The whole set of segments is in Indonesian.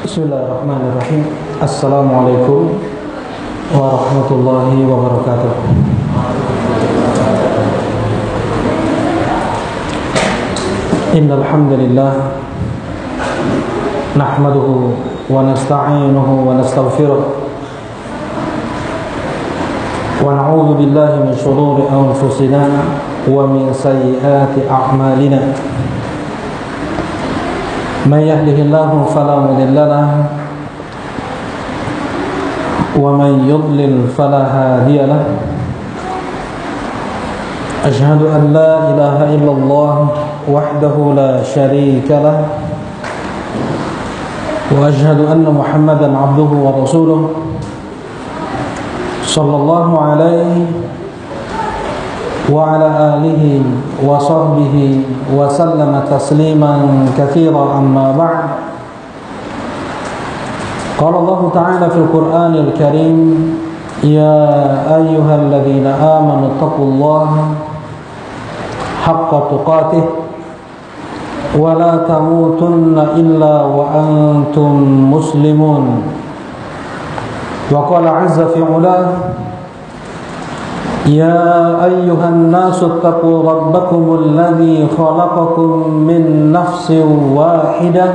Bismillahirrahmanirrahim. Assalamualaikum warahmatullahi wabarakatuh. Innal hamdalillah nahmaduhu wa nasta'inuhu wa nastaghfiruh wa na'udzu billahi min shururi anfusina wa min sayyiati a'malina. Man yahdihillahu fala mudilla lahu wa man yudlil fala hadiya lahu. Asyhadu an la ilaha illallah wahdahu la syarika lahu wa asyhadu anna Muhammadan abduhu wa rasuluh sallallahu alaihi wa ala alihi wa sahbihi wa sallama tasliman katsiran amma ba'd. Qala Allah Ta'ala fil Qur'anil Karim, ya ayyuhalladzina amanu taqullaha haqqa tuqatih wa la tamutunna illa wa antum muslimun. Wa qala 'azza fi 'ulah, يا أيها الناس اتقوا ربكم الذي خلقكم من نفس واحدة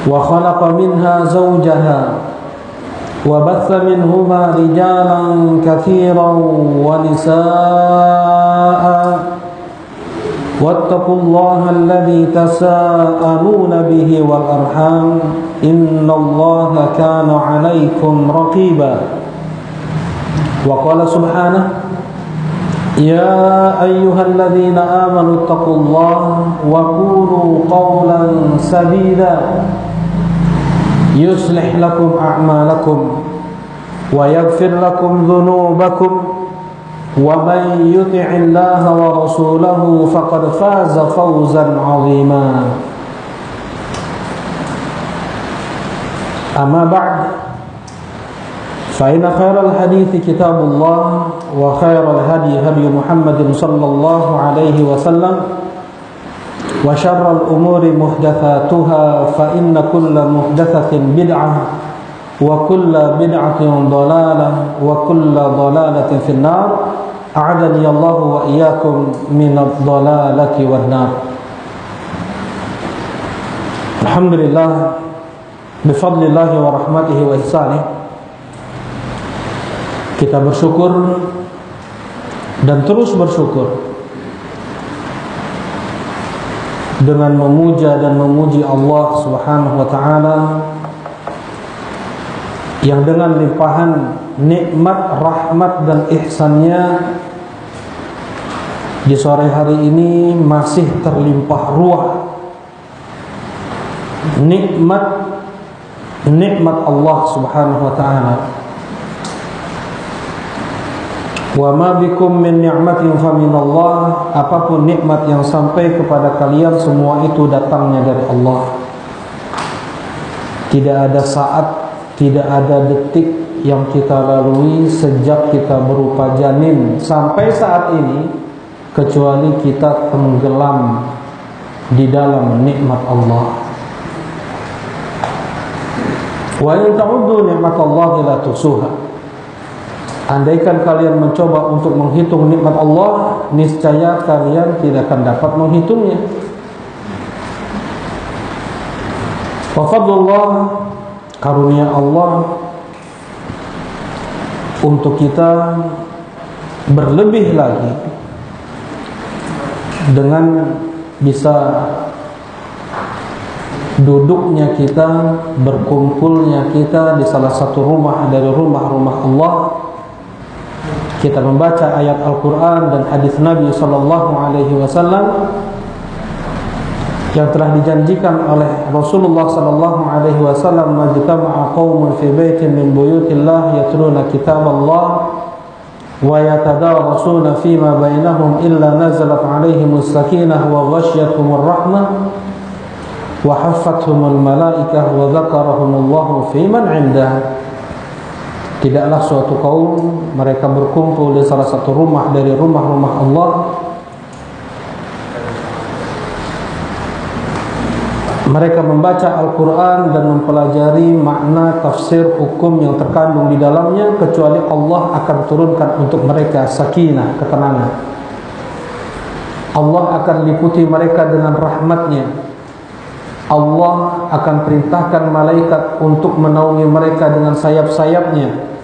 وخلق منها زوجها وبث منهما رجالا كثيرا ونساء واتقوا الله الذي تساءلون به والأرحام إن الله كان عليكم رقيبا. وقال سبحانه يا أيها الذين آمنوا اتقوا الله وقولوا قولا سديدا يصلح لكم أعمالكم ويغفر لكم ذنوبكم ومن يطع الله ورسوله فقد فاز فوزا عظيما. أما بعد، فإن خير الحديث كتاب الله وخير الهدي هدي محمد صلى الله عليه وسلم وشر الأمور محدثاتها فإن كل محدثة بدعة وكل بدعة ضلالة وكل ضلالة في النار. أعاذني الله وإياكم من الضلالة والنار. الحمد لله بفضل الله ورحمته وإحسانه, kita bersyukur dan terus bersyukur dengan memuja dan memuji Allah Subhanahu wa taala yang dengan limpahan nikmat, rahmat dan ihsannya di sore hari ini masih terlimpah ruah nikmat Allah Subhanahu wa taala. Wa ma bikum min ni'matin fa minallah, apapun nikmat yang sampai kepada kalian semua itu datangnya dari Allah. Tidak ada saat, tidak ada detik yang kita lalui sejak kita berupa janin sampai saat ini kecuali kita tenggelam di dalam nikmat Allah. Wa in ta'uddu ni'matallahi la tuhsuha. Andaikan kalian mencoba untuk menghitung nikmat Allah, niscaya kalian tidak akan dapat menghitungnya. Wa fadlullah, karunia Allah untuk kita berlebih lagi dengan bisa duduknya kita, berkumpulnya kita di salah satu rumah dari rumah-rumah Allah. Kita membaca ayat Al-Quran dan hadis Nabi SAW yang telah dijanjikan oleh Rasulullah SAW, majtama'a qaumun fi baitin min buyutillah yatluna kitaballah wa yatadarasuna fima bainahum illa nazalat alaihimus sakinah wa ghasyiyatuhumur rahmah wa haffathumul malaikah wa dzakarahumullahu fi man 'indah. Tidaklah suatu kaum mereka berkumpul di salah satu rumah dari rumah-rumah Allah mereka membaca Al-Quran dan mempelajari makna tafsir hukum yang terkandung di dalamnya, kecuali Allah akan turunkan untuk mereka sakinah, ketenangan. Allah akan liputi mereka dengan rahmatnya. Allah akan perintahkan malaikat untuk menaungi mereka dengan sayap-sayapnya.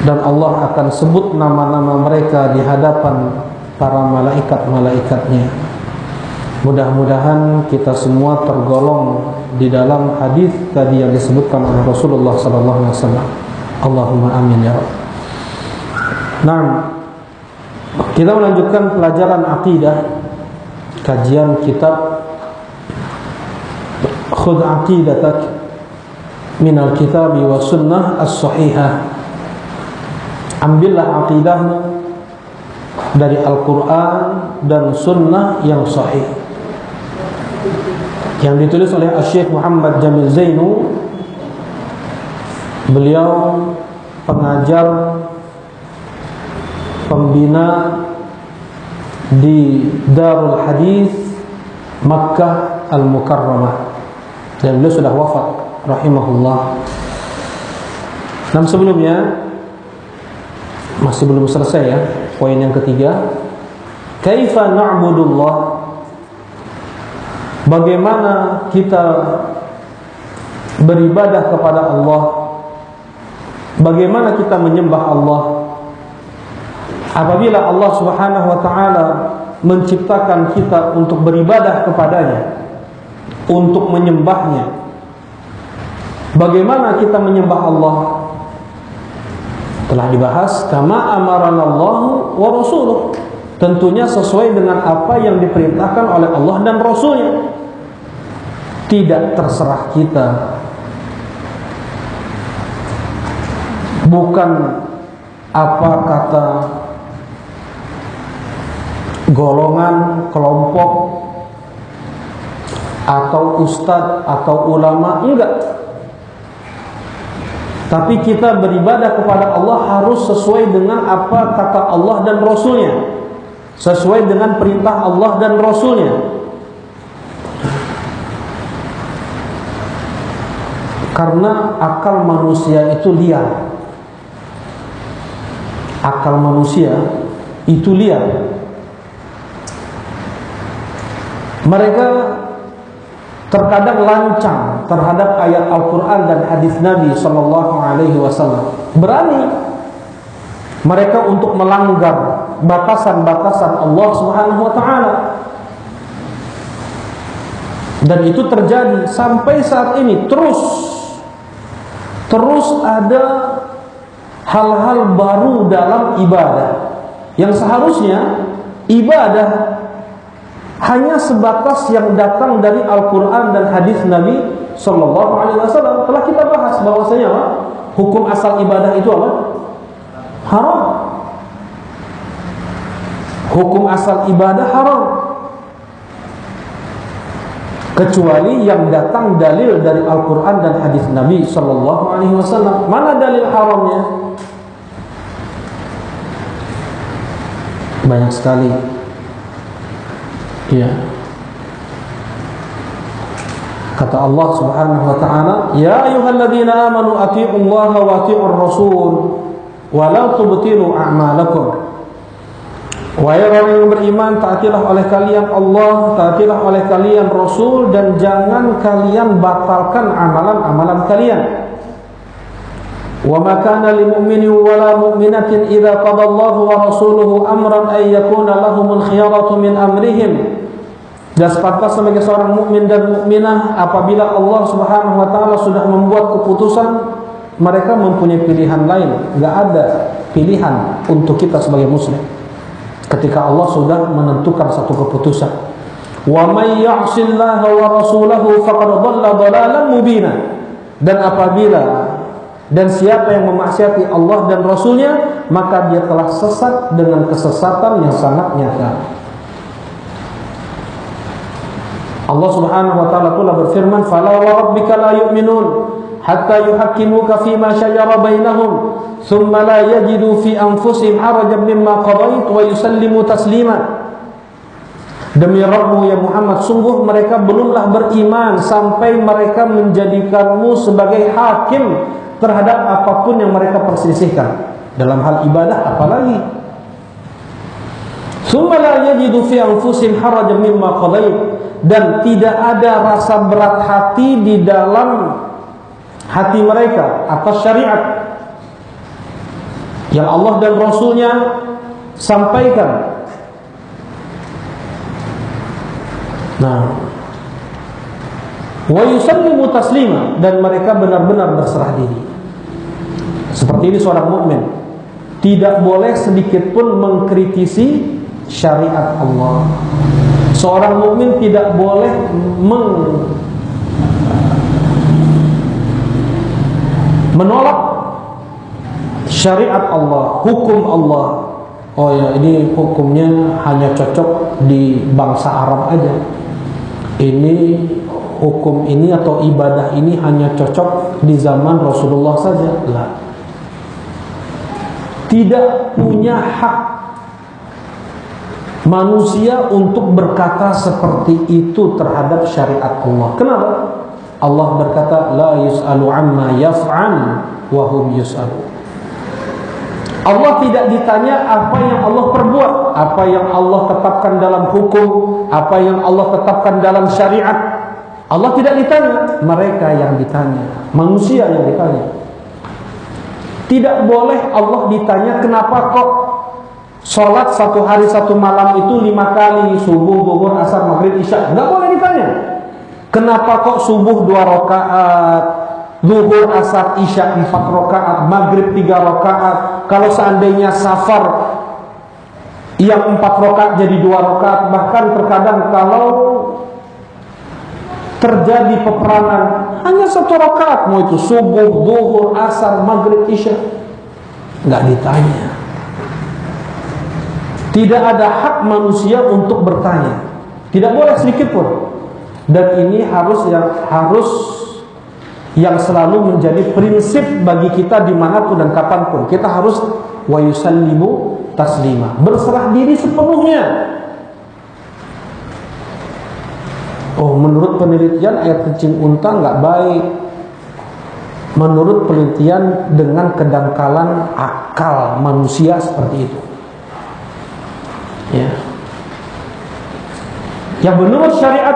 Dan Allah akan sebut nama-nama mereka di hadapan para malaikat-malaikatnya. Mudah-mudahan kita semua tergolong di dalam hadis tadi yang disebutkan oleh Rasulullah SAW. Allahumma amin ya Rabb. Nah, kita melanjutkan pelajaran akidah, kajian kitab Khudh aqidatak minal kitabi wa sunnah as-sahihah. Ambillah aqidahmu dari Al-Quran dan sunnah yang sahih, yang ditulis oleh Syekh Muhammad Jamil Zainu. Beliau pengajar, pembina di Darul Hadis Makkah Al-Mukarramah, dan beliau sudah wafat rahimahullah. Dan sebelumnya masih belum selesai ya, poin yang ketiga, kaifa na'budullah, bagaimana kita beribadah kepada Allah, bagaimana kita menyembah Allah apabila Allah Subhanahu wa taala menciptakan kita untuk beribadah kepadanya, untuk menyembahnya. Bagaimana kita menyembah Allah? Telah dibahas, kama amaranallahu wa rasuluh, tentunya sesuai dengan apa yang diperintahkan oleh Allah dan Rasulnya. Tidak terserah kita, bukan apa kata golongan, kelompok, atau ustadz atau ulama, enggak. Tapi kita beribadah kepada Allah harus sesuai dengan apa kata Allah dan Rasulnya, sesuai dengan perintah Allah dan Rasulnya. Karena akal manusia itu liar. Akal manusia itu liar. Mereka terkadang lancang terhadap ayat Al-Quran dan hadis Nabi SAW. Berani mereka untuk melanggar batasan-batasan Allah Subhanahu wa taala. Dan itu terjadi sampai saat ini, terus ada hal-hal baru dalam ibadah yang seharusnya ibadah hanya sebatas yang datang dari Al-Quran dan hadis Nabi SAW. Telah kita bahas bahwasanya hukum asal ibadah itu apa? Haram. Hukum asal ibadah haram, kecuali yang datang dalil dari Al-Quran dan hadis Nabi SAW. Mana dalil haramnya? Banyak sekali. Ya. Kata Allah Subhanahu wa taala, "Ya ayyuhalladzina amanu atti'ullaha wa atti'ur rasul wa la tubtilu a'malakum." Wahai orang yang beriman, taatilah oleh kalian Allah, taatilah oleh kalian Rasul, dan jangan kalian batalkan amalan-amalan kalian. Wa ma kana lil mu'minin wa la mu'minatin idza qada Allahu wa rasuluhu amran ay yakuna lahumul khiyaratu min amrihim. Dan sepantas sebagai seorang mukmin dan mukminah, apabila Allah Subhanahu wa taala sudah membuat keputusan, mereka mempunyai pilihan lain. Enggak ada pilihan untuk kita sebagai muslim ketika Allah sudah menentukan satu keputusan. Wa may ya'sillaha wa rasulahu faqad dhalla dhalalan mubina. Dan apabila dan siapa yang memaksiati Allah dan Rasulnya, maka dia telah sesat dengan kesesatan yang sangat nyata. Allah Subhanahu wa taala telah berfirman, "Fala wa rabbika la yu'minun hatta yuhakkimuka fima shajara bainahum thumma la yajidu fi anfusihim harajan mimma qadait wa yusallimu taslima." Demi Rabbmu ya Muhammad, sungguh mereka belumlah beriman sampai mereka menjadikanmu sebagai hakim terhadap apapun yang mereka perselisihkan. Dalam hal ibadah apalagi. Tsumma la yajidu fi anfusihim harajan mimma qadait, dan tidak ada rasa berat hati di dalam hati mereka atas syariat yang Allah dan Rasulnya sampaikan. Nah, wa yusallimu taslima, dan mereka benar-benar berserah diri. Seperti ini seorang mukmin, tidak boleh sedikit pun mengkritisi syariat Allah. Seorang mukmin tidak boleh menolak syariat Allah, hukum Allah. Oh ya, ini hukumnya hanya cocok di bangsa Arab aja. Ini hukum ini atau ibadah ini hanya cocok di zaman Rasulullah saja. Lah. Tidak punya hak manusia untuk berkata seperti itu terhadap syariat Allah. Kenapa? Allah berkata, la yus'alu amma yaf'al wa hum yus'alu. Allah tidak ditanya apa yang Allah perbuat, apa yang Allah tetapkan dalam hukum, apa yang Allah tetapkan dalam syariat. Allah tidak ditanya, mereka yang ditanya, manusia yang ditanya. Tidak boleh Allah ditanya kenapa kok sholat satu hari satu malam itu 5 kali, subuh, zuhur, asar, maghrib, isya. Enggak boleh ditanya. Kenapa kok subuh 2 rakaat, zuhur, asar, isya 4 rakaat, maghrib 3 rakaat. Kalau seandainya safar yang 4 rakaat jadi 2 rakaat. Bahkan terkadang kalau terjadi peperangan hanya 1 rakaat, mau itu subuh, zuhur, asar, maghrib, isya. Enggak ditanya. Tidak ada hak manusia untuk bertanya. Tidak boleh sedikit pun. Dan ini harus yang selalu menjadi prinsip bagi kita dimanapun dan kapanpun. Kita harus wa yusallimu taslima, berserah diri sepenuhnya. Oh, menurut penelitian air kencing unta nggak baik. Menurut penelitian dengan kedangkalan akal manusia seperti itu. Ya. Yang menurut syariat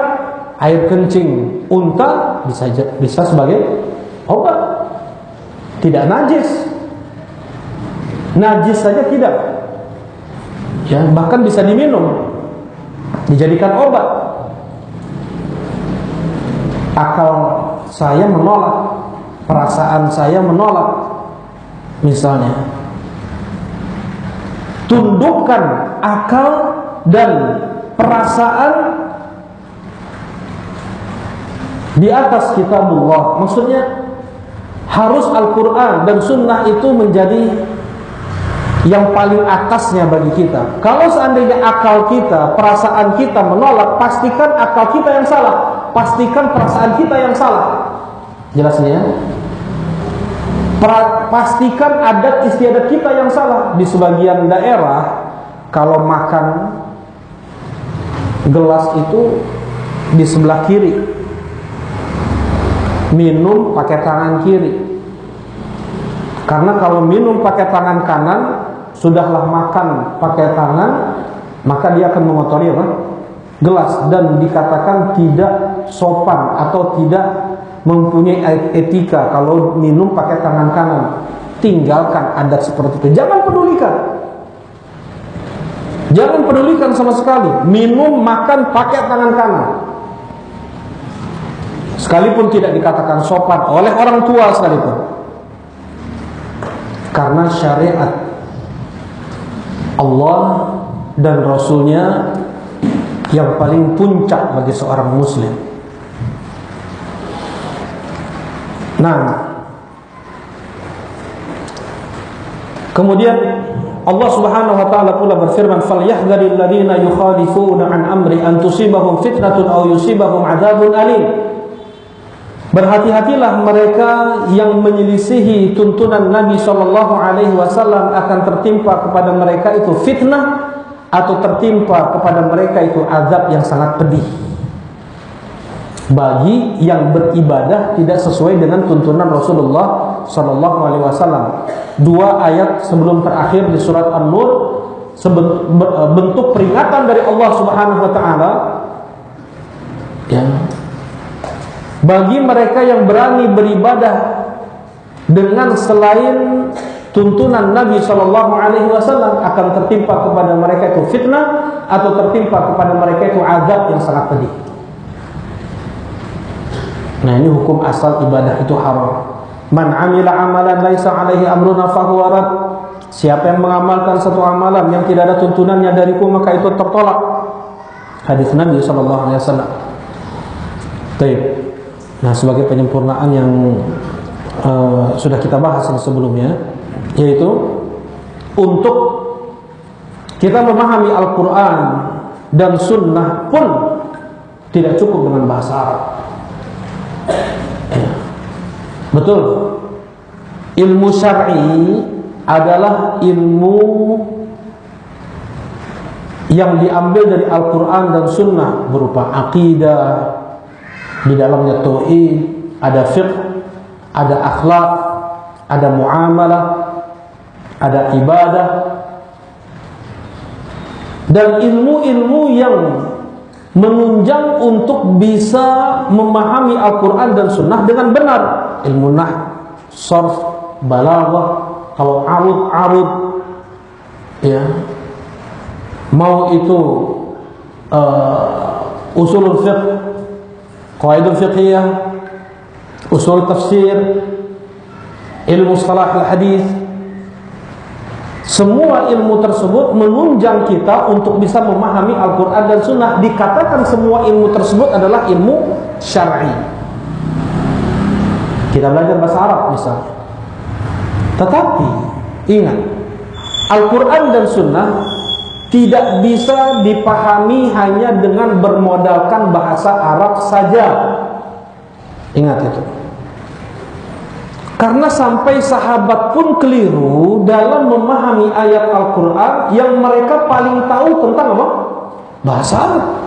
air kencing unta bisa sebagai obat, tidak najis. Najis saja tidak. Ya, bahkan bisa diminum, dijadikan obat. Akal saya menolak, perasaan saya menolak. Misalnya, tundukkan akal dan perasaan di atas kitabullah. Maksudnya harus Al-Quran dan Sunnah itu menjadi yang paling atasnya bagi kita. Kalau seandainya akal kita, perasaan kita menolak, pastikan akal kita yang salah, pastikan perasaan kita yang salah. Jelasnya, pastikan adat istiadat kita yang salah. Di sebagian daerah, kalau makan gelas itu di sebelah kiri, minum pakai tangan kiri. Karena kalau minum pakai tangan kanan, sudahlah makan pakai tangan, maka dia akan mengotori apa? Gelas, dan dikatakan tidak sopan atau tidak mempunyai etika kalau minum pakai tangan kanan. Tinggalkan adat seperti itu. Jangan pedulikan sama sekali. Minum, makan pakai tangan kanan. Sekalipun tidak dikatakan sopan oleh orang tua sekalipun. Karena syariat Allah dan Rasulnya yang paling puncak bagi seorang muslim. Nah, kemudian Allah Subhanahu wa taala pula berfirman, "Falyahdharil ladzina yukhalifuna an amri an tusibahum fitnatun aw yusibahum adzabun alim." Berhati-hatilah mereka yang menyelisihi tuntunan Nabi sallallahu alaihi wasallam akan tertimpa kepada mereka itu fitnah atau tertimpa kepada mereka itu azab yang sangat pedih bagi yang beribadah tidak sesuai dengan tuntunan Rasulullah sallallahu alaihi wasallam. 2 ayat sebelum terakhir di surat An-Nur bentuk peringatan dari Allah Subhanahu wa taala ya, bagi mereka yang berani beribadah dengan selain tuntunan Nabi sallallahu alaihi wasallam akan tertimpa kepada mereka itu fitnah atau tertimpa kepada mereka itu azab yang sangat pedih. Nah, ini hukum asal ibadah itu haram. Man amila amalan laisa alaihi amruna fahuwa rad. Siapa yang mengamalkan satu amalan yang tidak ada tuntunannya dariku maka itu tertolak. Hadis Nabi sallallahu alaihi wasallam. Baik. Nah, sebagai penyempurnaan yang sudah kita bahas sebelumnya, yaitu untuk kita memahami Al-Quran dan Sunnah pun tidak cukup dengan bahasa Arab. Betul, ilmu syar'i adalah ilmu yang diambil dari Al-Quran dan Sunnah berupa akidah, di dalamnya tauhid, ada fiqh, ada akhlak, ada muamalah, ada ibadah, dan ilmu-ilmu yang menunjang untuk bisa memahami Al-Quran dan Sunnah dengan benar. Ilmu nahw, sarf, balaghah, kalau arud, ya, mau itu usulul fiqh, qawaidul fiqhiyah, usul tafsir, ilmu mustalah al-hadis, semua ilmu tersebut menunjang kita untuk bisa memahami Al-Quran dan Sunnah. Dikatakan semua ilmu tersebut adalah ilmu syar'i. Kita belajar bahasa Arab misalnya, tetapi ingat, Al-Quran dan Sunnah tidak bisa dipahami hanya dengan bermodalkan bahasa Arab saja. Ingat itu. Karena sampai sahabat pun keliru dalam memahami ayat Al-Quran yang mereka paling tahu tentang apa? Bahasa Arab.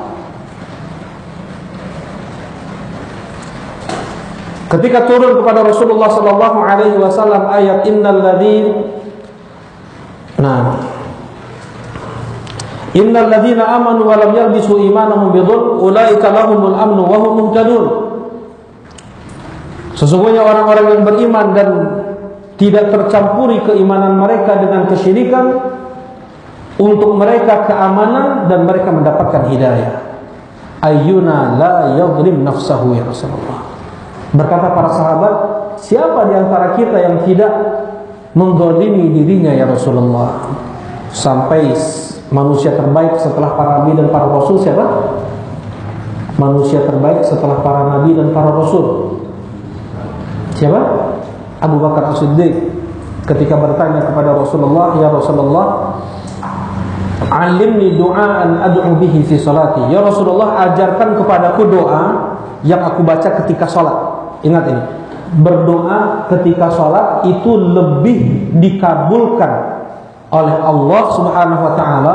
Ketika turun kepada Rasulullah sallallahu alaihi wasallam ayat innal ladzina amanu wa lam yalbisu imanahum bidzulm ulaika lahumul amnu wa hum muhtadun. Sesungguhnya orang-orang yang beriman dan tidak tercampuri keimanan mereka dengan kesyirikan, untuk mereka keamanan dan mereka mendapatkan hidayah. Ayyuna la yadhlim nafsahu ya Rasulullah. Berkata para sahabat, siapa di antara kita yang tidak mendzalimi dirinya ya Rasulullah? Sampai manusia terbaik setelah para nabi dan para rasul siapa? Manusia terbaik setelah para nabi dan para rasul siapa? Abu Bakar As-Siddiq ketika bertanya kepada Rasulullah, ya Rasulullah, alimni du'aan ad'u bihi fi salati. Ya Rasulullah, ajarkan kepadaku doa yang aku baca ketika sholat. Ingat ini, berdoa ketika sholat itu lebih dikabulkan oleh Allah Subhanahu wa ta'ala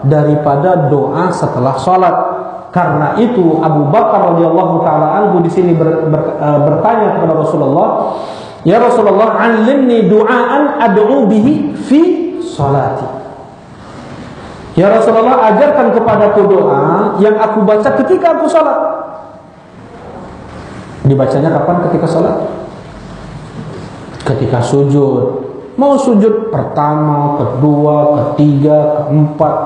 daripada doa setelah sholat. Karena itu Abu Bakar radhiyallahu ta'ala anhu di sini bertanya kepada Rasulullah, ya Rasulullah, alimni du'aan ad'u bihi fi sholati. Ya Rasulullah, ajarkan kepadaku doa yang aku baca ketika aku sholat. Dibacanya kapan ketika sholat? Ketika sujud. Mau sujud pertama, kedua, ketiga, keempat,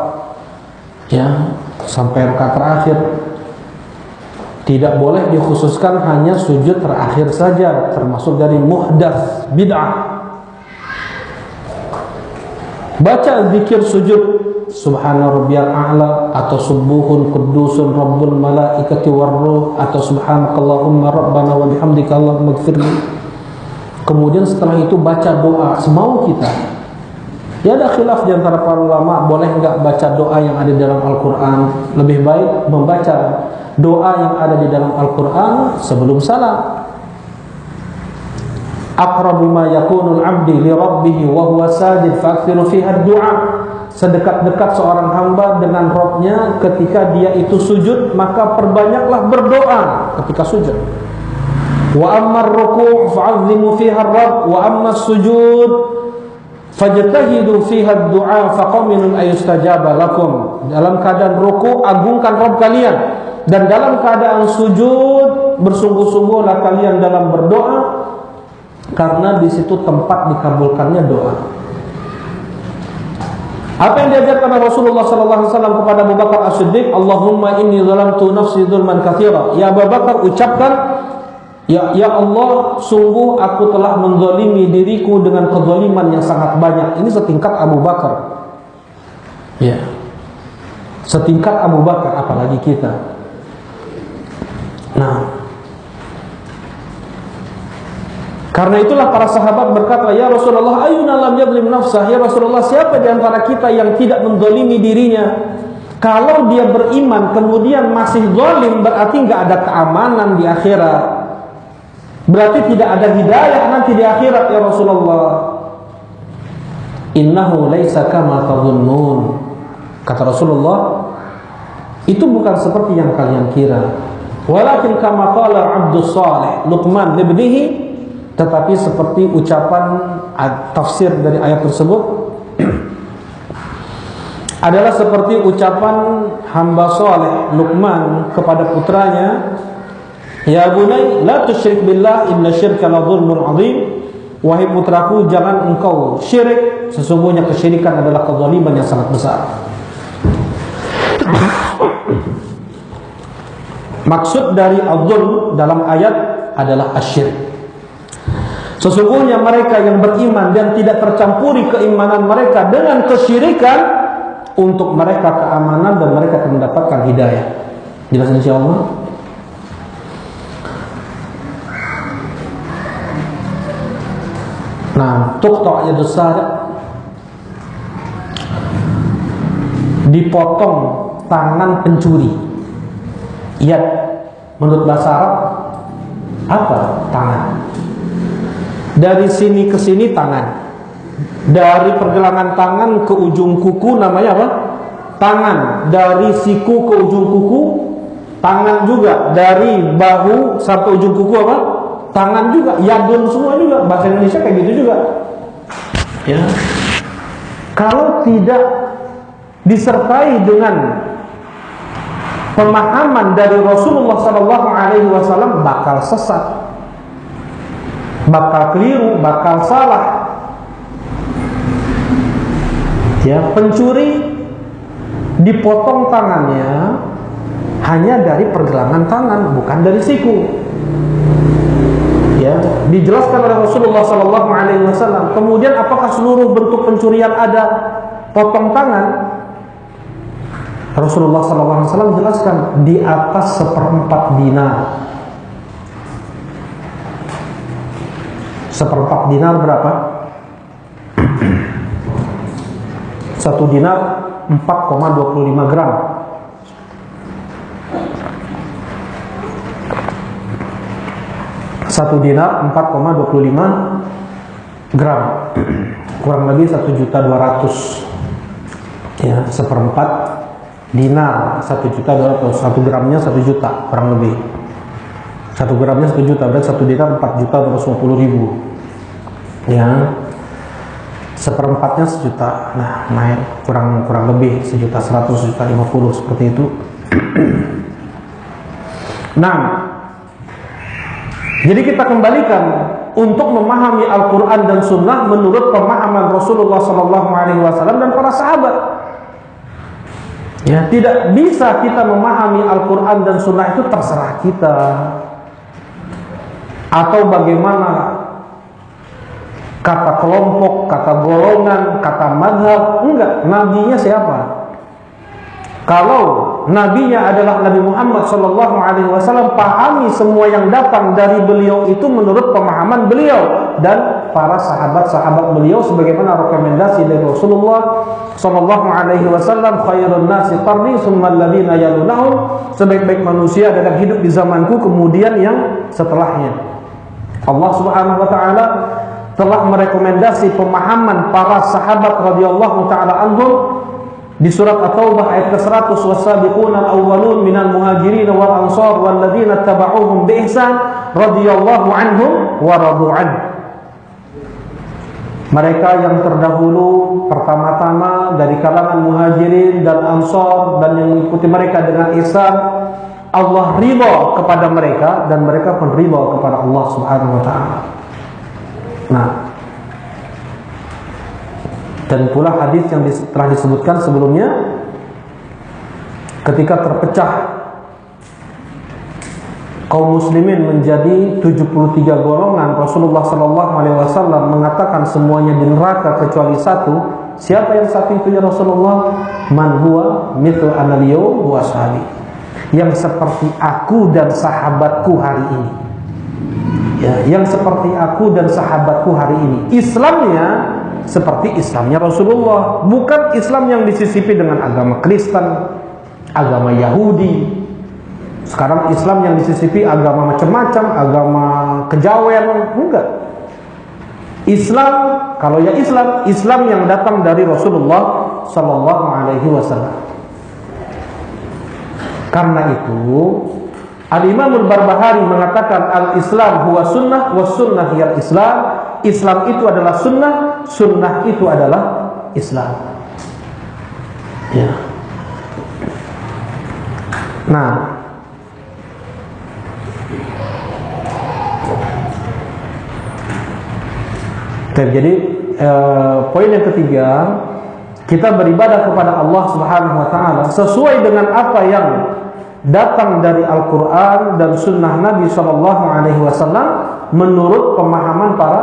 ya, sampai rakaat terakhir. Tidak boleh dikhususkan hanya sujud terakhir saja, termasuk dari muhdats, bid'ah. Baca zikir sujud Subhana rabbiyal a'la atau subuhun qudusun rabbul malaikati warruh atau subhanakallahumma rabbana wa bihamdika allahumma ighfirli. Kemudian setelah itu baca doa semau kita. Ya, ada khilaf di antara para ulama, boleh enggak baca doa yang ada di dalam Al-Quran. Lebih baik membaca doa yang ada di dalam Al-Quran sebelum salam. Aqrabu ma yakunul 'abdi li rabbih wa huwa sajid fa'kthiru fiha ad-du'a. sedekat-dekat seorang hamba dengan Rabb-nya ketika dia itu sujud, maka perbanyaklah berdoa ketika sujud. Wa ammar ruku' fa'azzimu fiha ar-rabb wa ammas sujud fajtahidu fiha ad-du'a faqaminun ayustajaba lakum. Dalam keadaan ruku' agungkan Rabb kalian, dan dalam keadaan sujud bersungguh-sungguhlah kalian dalam berdoa, karena di situ tempat dikabulkannya doa. Apa yang diajarkan oleh Rasulullah sallallahu alaihi wasallam kepada Abu Bakar As-Siddiq? Allahumma inni zalamtu nafsi dzulman katsira. Ya Abu Bakar, ucapkan, Ya Allah, sungguh aku telah menzalimi diriku dengan kezaliman yang sangat banyak. Ini setingkat Abu Bakar. Ya. Setingkat Abu Bakar, apalagi kita. Nah, karena itulah para sahabat berkata, Ya Rasulullah, ayuna lam yadlim nafsah. Ya Rasulullah, siapa di antara kita yang tidak menzalimi dirinya? Kalau dia beriman kemudian masih zalim, berarti nggak ada keamanan di akhirat. Berarti tidak ada hidayah nanti di akhirat, ya Rasulullah. Innahu laisa kama tadhunnun. Kata Rasulullah, itu bukan seperti yang kalian kira. Walakin kama qala Abdus Salih Luqman libnihi, tetapi seperti ucapan tafsir dari ayat tersebut adalah seperti ucapan hamba saleh Luqman kepada putranya, Ya bunai, la tusyrik billah, inna syirka la dhulmun azim. Wahai putraku, jangan engkau syirik, sesungguhnya kesyirikan adalah kezaliman yang sangat besar. Maksud dari adzulm dalam ayat adalah asyirik. Sesungguhnya mereka yang beriman dan tidak tercampuri keimanan mereka dengan kesyirikan, untuk mereka keamanan dan mereka akan mendapatkan hidayah. Jelas insyaallah. Nah, tuqta' yadus sariq, dipotong tangan pencuri. Yad menurut bahasa Arab apa? Tangan. Dari sini ke sini tangan. Dari pergelangan tangan ke ujung kuku namanya apa? Tangan. Dari siku ke ujung kuku tangan juga. Dari bahu sampai ujung kuku apa? Tangan juga, yadun semua juga. Bahasa Indonesia kayak gitu juga. Ya. Kalau tidak disertai dengan pemahaman dari Rasulullah sallallahu alaihi wasallam, bakal sesat, bakal keliru, bakal salah. Ya, pencuri dipotong tangannya hanya dari pergelangan tangan, bukan dari siku. Ya, dijelaskan oleh Rasulullah sallallahu alaihi wasallam. Kemudian apakah seluruh bentuk pencurian ada potong tangan? Rasulullah sallallahu alaihi wasallam jelaskan di atas 1/4 dinar. 1/4 dinar berapa? 1 dinar 4,25 gram. Satu dinar 4,25 gram, kurang lebih 1.200.000. Ya, 1/4 dinar 1.200.000. 1 gramnya 1 juta kurang lebih. 1 gramnya 1 juta, berarti 1 dinar 4.250.000. Ya, 1/4-nya 1 juta. Nah, naik kurang lebih 1.100.000, 1.150.000 seperti itu. Nah, jadi kita kembalikan untuk memahami Al-Quran dan Sunnah menurut pemahaman Rasulullah SAW dan para sahabat. Ya, tidak bisa kita memahami Al-Quran dan Sunnah itu terserah kita, atau bagaimana kata kelompok, kata golongan, kata madhab. Enggak, nabinya siapa? Kalau nabinya adalah Nabi Muhammad SAW, pahami semua yang datang dari beliau itu menurut pemahaman beliau dan para sahabat-sahabat beliau, sebagaimana rekomendasi dari Rasulullah SAW. Khairun nasi qarni tsumma alladziina yalunahum, sebaik-baik manusia adalah hidup di zamanku, kemudian yang setelahnya. Allah Subhanahu wa taala telah merekomendasi pemahaman para sahabat radhiyallahu taala anhum di surat At-Taubah ayat ke-100, "Was-sabiquna al-awwalun minal muhajirin wal ansar wal ladzina tabauhum bi ihsan radhiyallahu anhum wa radu an." Mereka yang terdahulu pertama-tama dari kalangan muhajirin dan ansar dan yang mengikuti mereka dengan ihsan, Allah ridha kepada mereka dan mereka pun ridha kepada Allah Subhanahu wa taala. Nah, dan pula hadis yang telah disebutkan sebelumnya, ketika terpecah kaum muslimin menjadi 73 golongan, Rasulullah SAW mengatakan semuanya di neraka kecuali satu. Siapa yang satu itu ya Rasulullah? Man huwa mithlu analiyum wa ashabi, yang seperti aku dan sahabatku hari ini. Ya, yang seperti aku dan sahabatku hari ini. Islamnya seperti Islamnya Rasulullah, bukan Islam yang disisipi dengan agama Kristen, agama Yahudi. Sekarang Islam yang disisipi agama macam-macam, agama kejawen, enggak. Islam, kalau ya Islam yang datang dari Rasulullah sallallahu alaihi wasallam. Karena itu Al-Imam Al-Barbahari mengatakan al-Islam huwa sunnah wa sunnah hiyal Islam. Islam itu adalah sunnah, sunnah itu adalah Islam. Ya. Nah, jadi poin yang ketiga, kita beribadah kepada Allah Subhanahu wa taala sesuai dengan apa yang datang dari Al-Quran dan Sunnah Nabi SAW menurut pemahaman para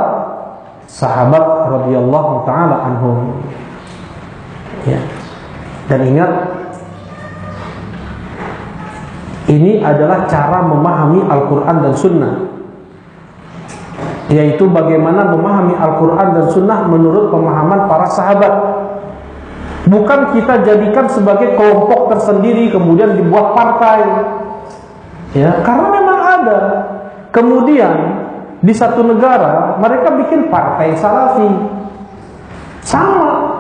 sahabat radhiyallahu taala anhum. Ya. Dan ingat, ini adalah cara memahami Al-Quran dan Sunnah, yaitu bagaimana memahami Al-Quran dan Sunnah menurut pemahaman para sahabat. Bukan kita jadikan sebagai kelompok tersendiri kemudian dibuat partai, ya, karena memang ada. Kemudian di satu negara mereka bikin partai Salafi sama,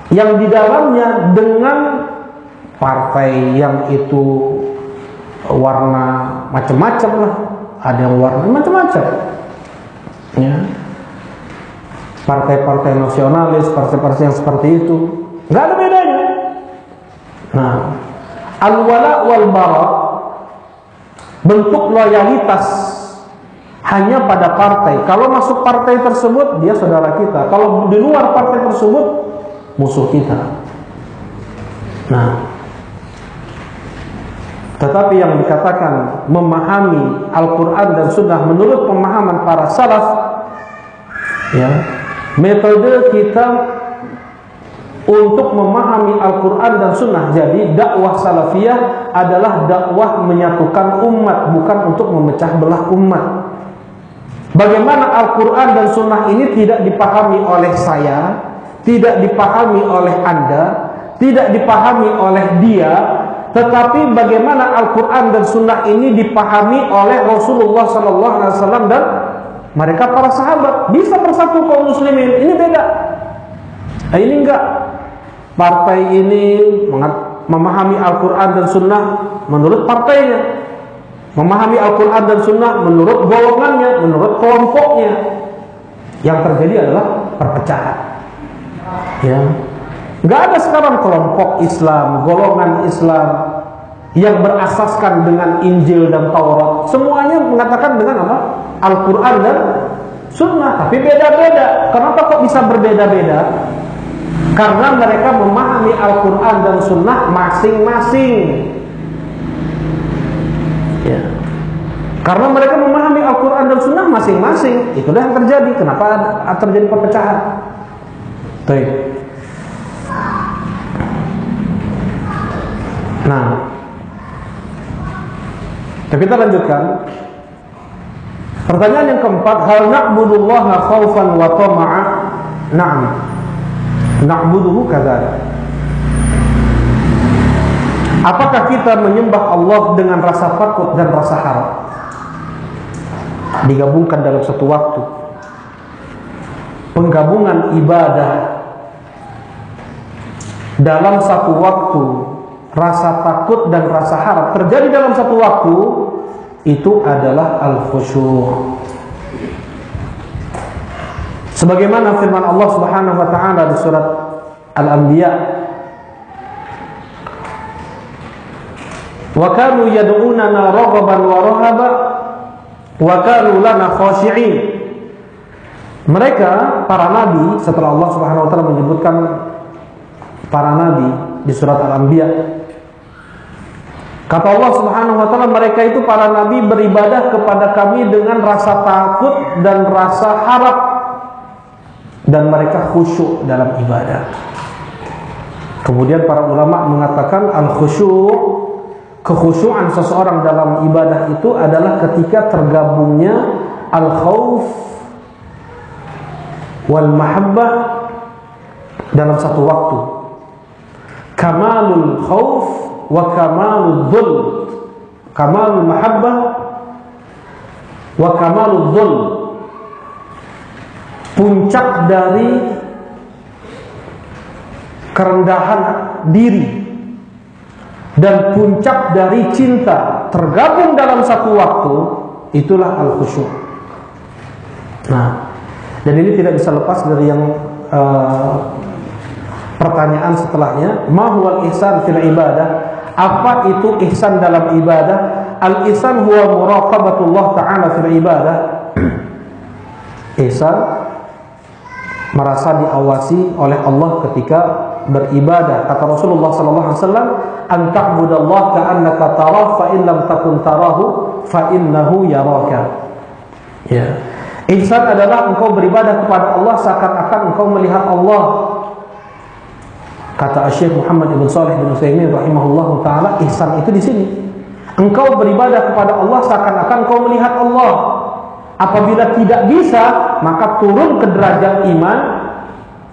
yang di dalamnya dengan partai yang itu warna macam-macam lah, ada yang warna macam-macam, ya. Partai-partai nasionalis, partai-partai yang seperti itu, nggak ada bedanya. Nah, al-wala wal bara, bentuk loyalitas hanya pada partai. Kalau masuk partai tersebut, dia saudara kita. Kalau di luar partai tersebut, musuh kita. Nah, tetapi yang dikatakan memahami Al-Quran dan Sunnah menurut pemahaman para salaf, ya, metode kita untuk memahami Al-Quran dan Sunnah. Jadi dakwah salafiyah adalah dakwah menyatukan umat, bukan untuk memecah belah umat. Bagaimana Al-Quran dan Sunnah ini tidak dipahami oleh saya, tidak dipahami oleh Anda, tidak dipahami oleh dia, tetapi bagaimana Al-Quran dan Sunnah ini dipahami oleh Rasulullah SAW dan mereka para sahabat. Bisa bersatu kaum muslimin. Ini beda. Nah, ini enggak. Partai ini memahami Al-Quran dan Sunnah menurut partainya, memahami Al-Quran dan Sunnah menurut golongannya, menurut kelompoknya. Yang terjadi adalah perpecahan, ya. Enggak ada sekarang kelompok Islam, golongan Islam yang berasaskan dengan Injil dan Taurat. Semuanya mengatakan dengan apa? Al-Quran dan Sunnah, tapi beda-beda. Kenapa kok bisa berbeda-beda? Karena mereka memahami Al-Quran dan Sunnah masing-masing, ya. Karena mereka memahami Al-Quran dan Sunnah masing-masing, itulah yang terjadi. Kenapa terjadi perpecahan? Baik. Nah, kita lanjutkan. Pertanyaan yang keempat, hal na'budullaha khaufan wa tama'a? Na'am, na'buduhu kadzalik. Apakah kita menyembah Allah dengan rasa takut dan rasa harap? Digabungkan dalam satu waktu. Penggabungan ibadah dalam satu waktu, rasa takut dan rasa harap terjadi dalam satu waktu, itu adalah al-khusyuk. Sebagaimana firman Allah Subhanahu wa taala di surat Al-Anbiya, wa kanu yad'unana raghaban wa rahaba wa kanu lana khashi'in. Mereka, para nabi, setelah Allah Subhanahu wa taala menyebutkan para nabi di surat Al-Anbiya, kata Allah Subhanahu wa taala, mereka itu para nabi beribadah kepada kami dengan rasa takut dan rasa harap, dan mereka khusyuk dalam ibadah. Kemudian para ulama mengatakan al-khusyuk, kekhusyuan seseorang dalam ibadah itu adalah ketika tergabungnya al-khauf wal mahabbah dalam satu waktu. Kamalul khauf wa kamalul dhul, kamalul mahabbah wa kamalul dhul. Puncak dari kerendahan diri dan puncak dari cinta tergabung dalam satu waktu, itulah al-khusyuk. Nah, dan ini tidak bisa lepas dari yang pertanyaan setelahnya, ma huwal ihsan fil ibadah? Apa itu ihsan dalam ibadah? Al-ihsan huwa muraqabatullah ta'ala fil ibadah. Ihsan merasa diawasi oleh Allah ketika beribadah. Kata Rasulullah sallallahu alaihi wasallam, "An ta'budallaha ka'annaka tarahu fa in lam takun tarahu fa innahu yaraka." Ya. Ihsan adalah engkau beribadah kepada Allah seakan-akan engkau melihat Allah. Kata Syekh Muhammad ibn Shalih bin Utsaimin rahimahullahu taala, ihsan itu di sini. Engkau beribadah kepada Allah seakan-akan engkau melihat Allah. Apabila tidak bisa, maka turun ke derajat iman.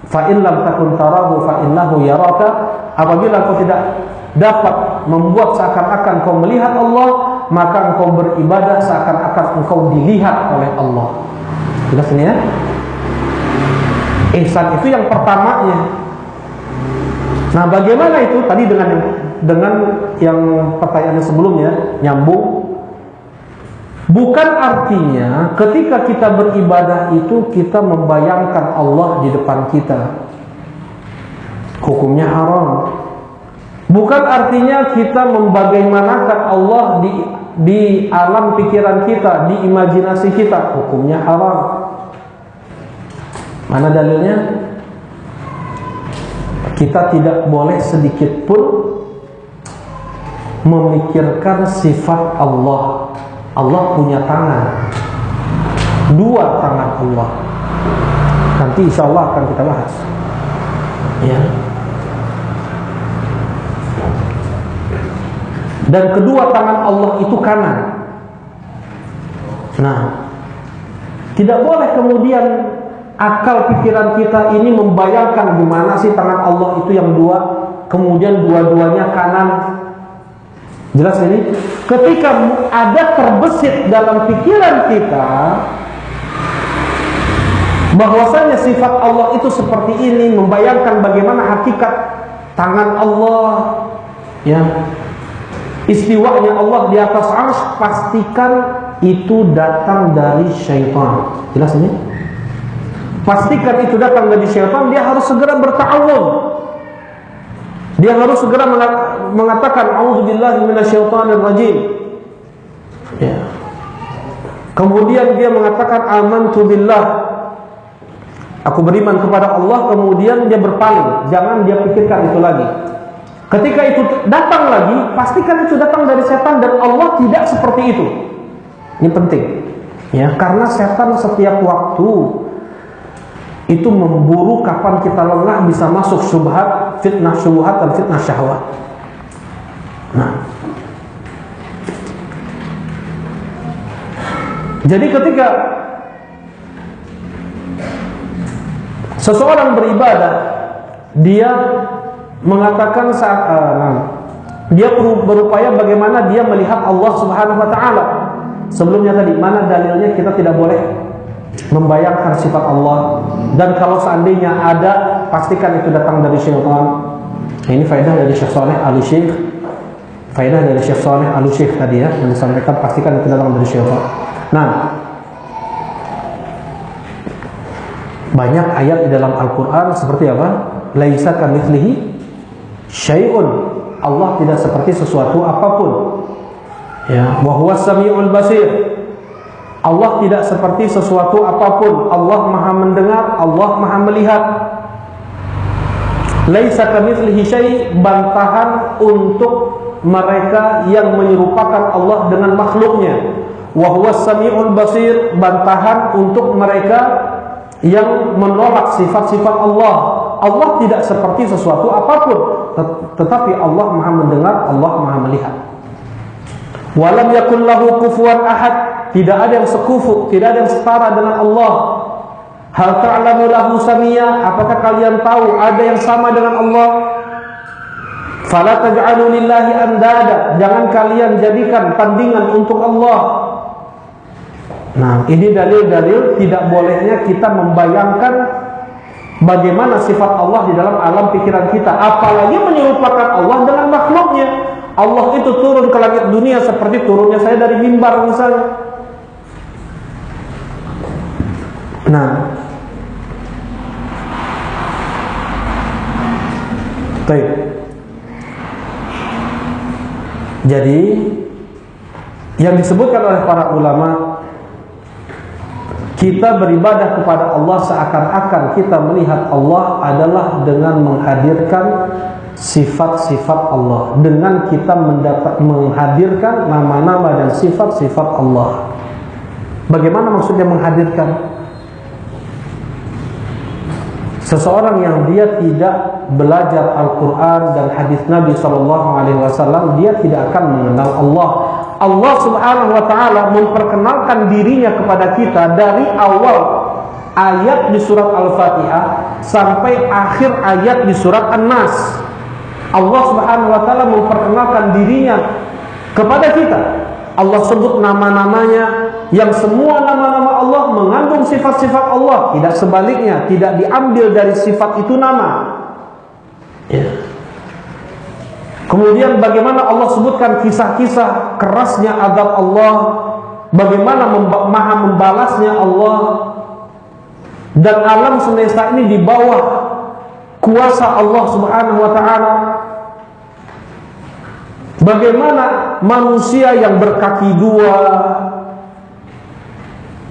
Fa in lam takun tarahu fa innahu yaraka. Apabila engkau tidak dapat membuat seakan-akan engkau melihat Allah, maka engkau beribadah seakan-akan engkau dilihat oleh Allah. Jelas ini ya? Ihsan itu yang pertamanya. Nah, bagaimana itu? Tadi dengan yang pertanyaan sebelumnya nyambung. Bukan artinya ketika kita beribadah itu kita membayangkan Allah di depan kita, hukumnya haram. Bukan artinya kita membagaimanakan Allah di alam pikiran kita, di imajinasi kita, hukumnya haram. Mana dalilnya? Kita tidak boleh sedikit pun memikirkan sifat Allah. Allah punya tangan, dua tangan Allah. Nanti insya Allah akan kita bahas. Ya. Dan kedua tangan Allah itu kanan. Nah, tidak boleh kemudian akal pikiran kita ini membayangkan gimana sih tangan Allah itu yang dua, kemudian dua-duanya kanan. Jelas ini? Ketika ada terbesit dalam pikiran kita bahwasanya sifat Allah itu seperti ini, membayangkan bagaimana hakikat tangan Allah, ya, istiwanya Allah di atas arsy, pastikan itu datang dari syaitan. Jelas ini? Pastikan itu datang dari syaitan. Dia harus segera berta'awudz. Dia harus segera mengatakan a'udzubillahi minasyaitonir rajim. Ya. Kemudian dia mengatakan amantu billah. Aku beriman kepada Allah, kemudian dia berpaling. Jangan dia pikirkan itu lagi. Ketika itu datang lagi, pastikan itu datang dari setan dan Allah tidak seperti itu. Ini penting. Ya, karena setan setiap waktu itu memburu kapan kita lengah bisa masuk syubhat, fitnah syubhat dan fitnah syahwat. Nah, jadi ketika seseorang beribadah, dia mengatakan dia berupaya bagaimana dia melihat Allah Subhanahu wa taala. Sebelumnya tadi, mana dalilnya kita tidak boleh membayangkan sifat Allah, dan kalau seandainya ada, pastikan itu datang dari syaitan. Ini faedah dari Syekh Saleh Al-Syekh. Faedah dari Syekh Saleh Al-Syekh tadi ya, yang disampaikan pastikan itu datang dari Syekh. Nah, banyak ayat di dalam Al-Quran seperti apa? Laisa kamitslihi syai'un. Allah tidak seperti sesuatu apapun. Ya, wa huwas samiul basir. Allah tidak seperti sesuatu apapun. Allah Maha mendengar, Allah Maha melihat. Laisa kamitslihi syai', bantahan untuk mereka yang menyerupakan Allah dengan makhluknya. Wa huwas samiul basir, bantahan untuk mereka yang menolak sifat-sifat Allah. Allah tidak seperti sesuatu apapun, tetapi Allah Maha mendengar, Allah Maha melihat. Walam yakul lahu kufuwan ahad, tidak ada yang sekufu, tidak ada yang setara dengan Allah. Hal ta'lamu lahu samia, apakah kalian tahu ada yang sama dengan Allah? Fala taj'alu lillahi andada, jangan kalian jadikan tandingan untuk Allah. Nah, ini dalil-dalil tidak bolehnya kita membayangkan bagaimana sifat Allah di dalam alam pikiran kita, apalagi menyerupakan Allah dengan makhluknya. Allah itu turun ke langit dunia seperti turunnya saya dari mimbar misalnya. Nah, baik. Jadi yang disebutkan oleh para ulama, kita beribadah kepada Allah seakan-akan kita melihat Allah adalah dengan menghadirkan sifat-sifat Allah, dengan kita menghadirkan nama-nama dan sifat-sifat Allah. Bagaimana maksudnya menghadirkan? Seseorang yang dia tidak belajar Al-Quran dan hadis Nabi SAW, dia tidak akan mengenal Allah. Allah Subhanahu wa Ta'ala memperkenalkan dirinya kepada kita dari awal ayat di surat Al-Fatihah sampai akhir ayat di surat An-Nas. Allah Subhanahu wa Ta'ala memperkenalkan dirinya kepada kita. Allah sebut nama-namanya, yang semua nama-nama Allah mengandung sifat-sifat Allah, tidak sebaliknya, tidak diambil dari sifat itu nama. Ya. Kemudian bagaimana Allah sebutkan kisah-kisah kerasnya azab Allah, bagaimana maha membalasnya Allah, dan alam semesta ini di bawah kuasa Allah Subhanahu wa Ta'ala. Bagaimana manusia yang berkaki dua,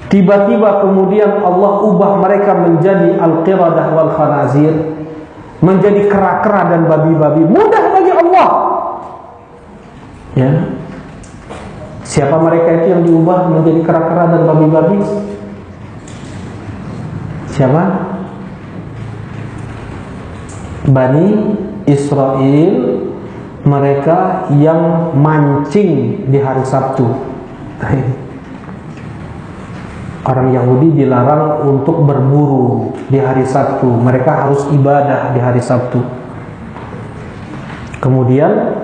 tiba-tiba kemudian Allah ubah mereka menjadi al-qiradah wal khanazir, menjadi kera-kera dan babi-babi. Mudah bagi Allah. Ya. Siapa mereka itu yang diubah menjadi kera-kera dan babi-babi? Siapa? Bani Israel, mereka yang mancing di hari Sabtu. Orang Yahudi dilarang untuk berburu di hari Sabtu. Mereka harus ibadah di hari Sabtu. Kemudian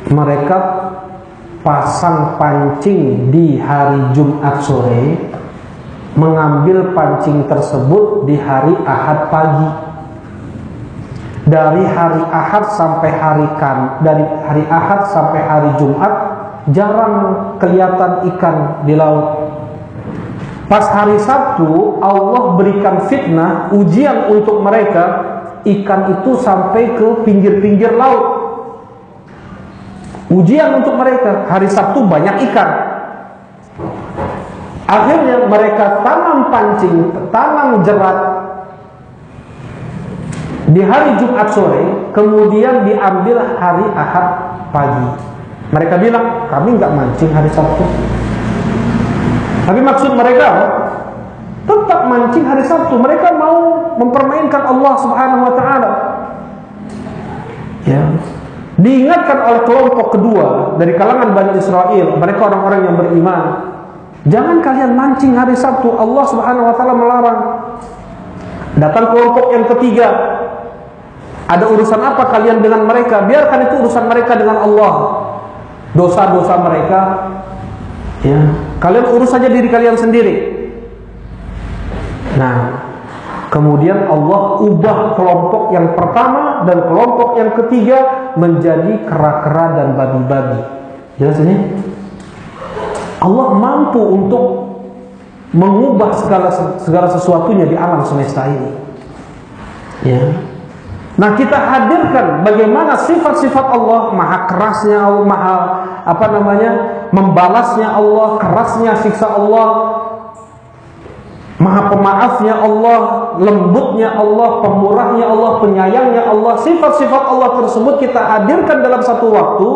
mereka pasang pancing di hari Jumat sore, mengambil pancing tersebut di hari Ahad pagi. Dari hari Ahad sampai dari hari Ahad sampai hari Jumat jarang kelihatan ikan di laut. Pas hari Sabtu Allah berikan fitnah, ujian untuk mereka, ikan itu sampai ke pinggir-pinggir laut. Ujian untuk mereka, hari Sabtu banyak ikan. Akhirnya mereka tanam pancing, tanam jerat di hari Jumat sore, kemudian diambil hari Ahad pagi. Mereka bilang, kami nggak mancing hari Sabtu. Tapi maksud mereka tetap mancing hari Sabtu. Mereka mau mempermainkan Allah Subhanahu wa Ta'ala. Ya. Diingatkan oleh kelompok kedua dari kalangan Bani Israel, mereka orang-orang yang beriman, jangan kalian mancing hari Sabtu, Allah Subhanahu wa Ta'ala melarang. Datang kelompok yang ketiga, ada urusan apa kalian dengan mereka? Biarkan itu urusan mereka dengan Allah. Dosa-dosa mereka, ya, kalian urus saja diri kalian sendiri. Nah, Kemudian Allah ubah kelompok yang pertama dan kelompok yang ketiga menjadi kera-kera dan babi-babi. Jelas ini? Allah mampu untuk mengubah segala sesuatunya di alam semesta ini. Ya. Nah, kita hadirkan bagaimana sifat-sifat Allah, maha kerasnya Allah, maha membalasnya Allah, kerasnya siksa Allah, maha pemaafnya Allah, lembutnya Allah, pemurahnya Allah, penyayangnya Allah. Sifat-sifat Allah tersebut kita hadirkan dalam satu waktu,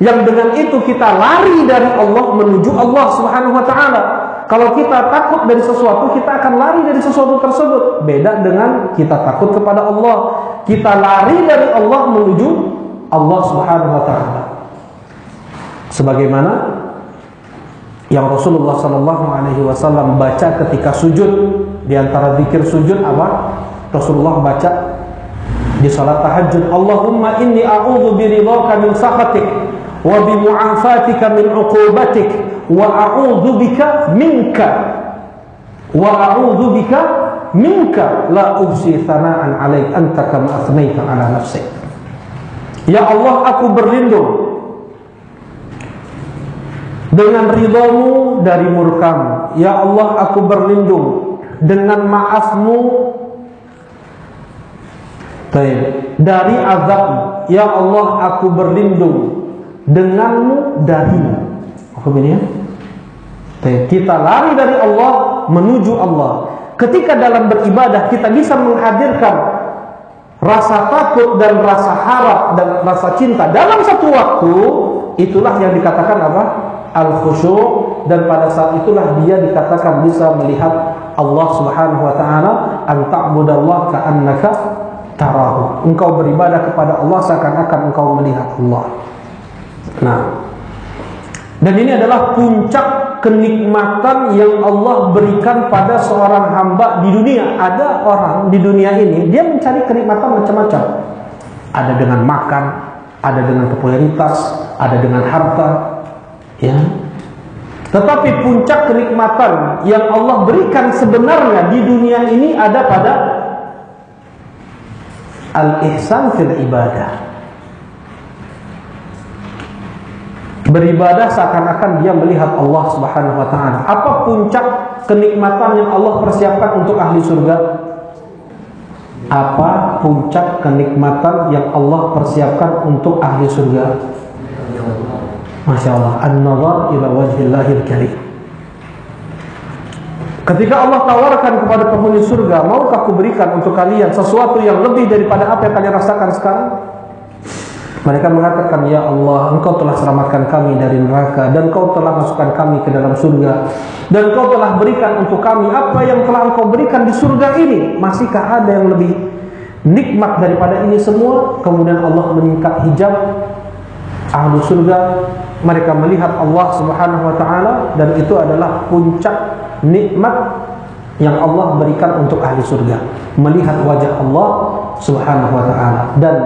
yang dengan itu kita lari dari Allah menuju Allah Subhanahu wa ta'ala. Kalau kita takut dari sesuatu, kita akan lari dari sesuatu tersebut. Beda dengan kita takut kepada Allah, kita lari dari Allah menuju Allah Subhanahu wa ta'ala. Sebagaimana yang Rasulullah SAW baca ketika sujud, di antara zikir sujud apa? Rasulullah baca di salat tahajud, Allahumma inni a'udzu biridhaka min sakhatik wa bi mu'afatika min 'uqubatik wa a'udzu bika minka la uhsi thana'an 'alaik anta kama athnaita 'ala nafsik. Ya Allah, aku berlindung dengan ridhamu dari murkamu. Ya Allah, aku berlindung dengan maafmu dari azabmu. Ya Allah, aku berlindung denganmu darimu. Ya? Kita lari dari Allah menuju Allah. Ketika dalam beribadah kita bisa menghadirkan rasa takut dan rasa harap dan rasa cinta dalam satu waktu, itulah yang dikatakan apa? Al-khusyu'. Dan pada saat itulah dia dikatakan bisa melihat Allah Subhanahu wa ta'ala. An ta'budallaha ka'annaka tarahu. Engkau beribadah kepada Allah seakan-akan engkau melihat Allah. Nah, dan ini adalah puncak kenikmatan yang Allah berikan pada seorang hamba di dunia. Ada orang di dunia ini, dia mencari kenikmatan macam-macam. Ada dengan makan, ada dengan popularitas, ada dengan harta, ya. Tetapi puncak kenikmatan yang Allah berikan sebenarnya di dunia ini ada pada al-ihsan fil ibadah. Beribadah seakan-akan dia melihat Allah Subhanahu wa ta'ala. Apa puncak kenikmatan yang Allah persiapkan untuk ahli surga? Apa puncak kenikmatan yang Allah persiapkan untuk ahli surga? Masya Allah, an-nazar ila wajhillahil karim. Ketika Allah tawarkan kepada penghuni surga, maukah kuberikan untuk kalian sesuatu yang lebih daripada apa yang kalian rasakan sekarang? Mereka mengatakan, ya Allah, Engkau telah selamatkan kami dari neraka, dan Engkau telah masukkan kami ke dalam surga, dan Engkau telah berikan untuk kami apa yang telah Engkau berikan di surga ini. Masihkah ada yang lebih nikmat daripada ini semua? Kemudian Allah meningkat hijab ahlu surga, mereka melihat Allah Subhanahu wa ta'ala, dan itu adalah puncak nikmat yang Allah berikan untuk ahli surga, melihat wajah Allah Subhanahu wa ta'ala. Dan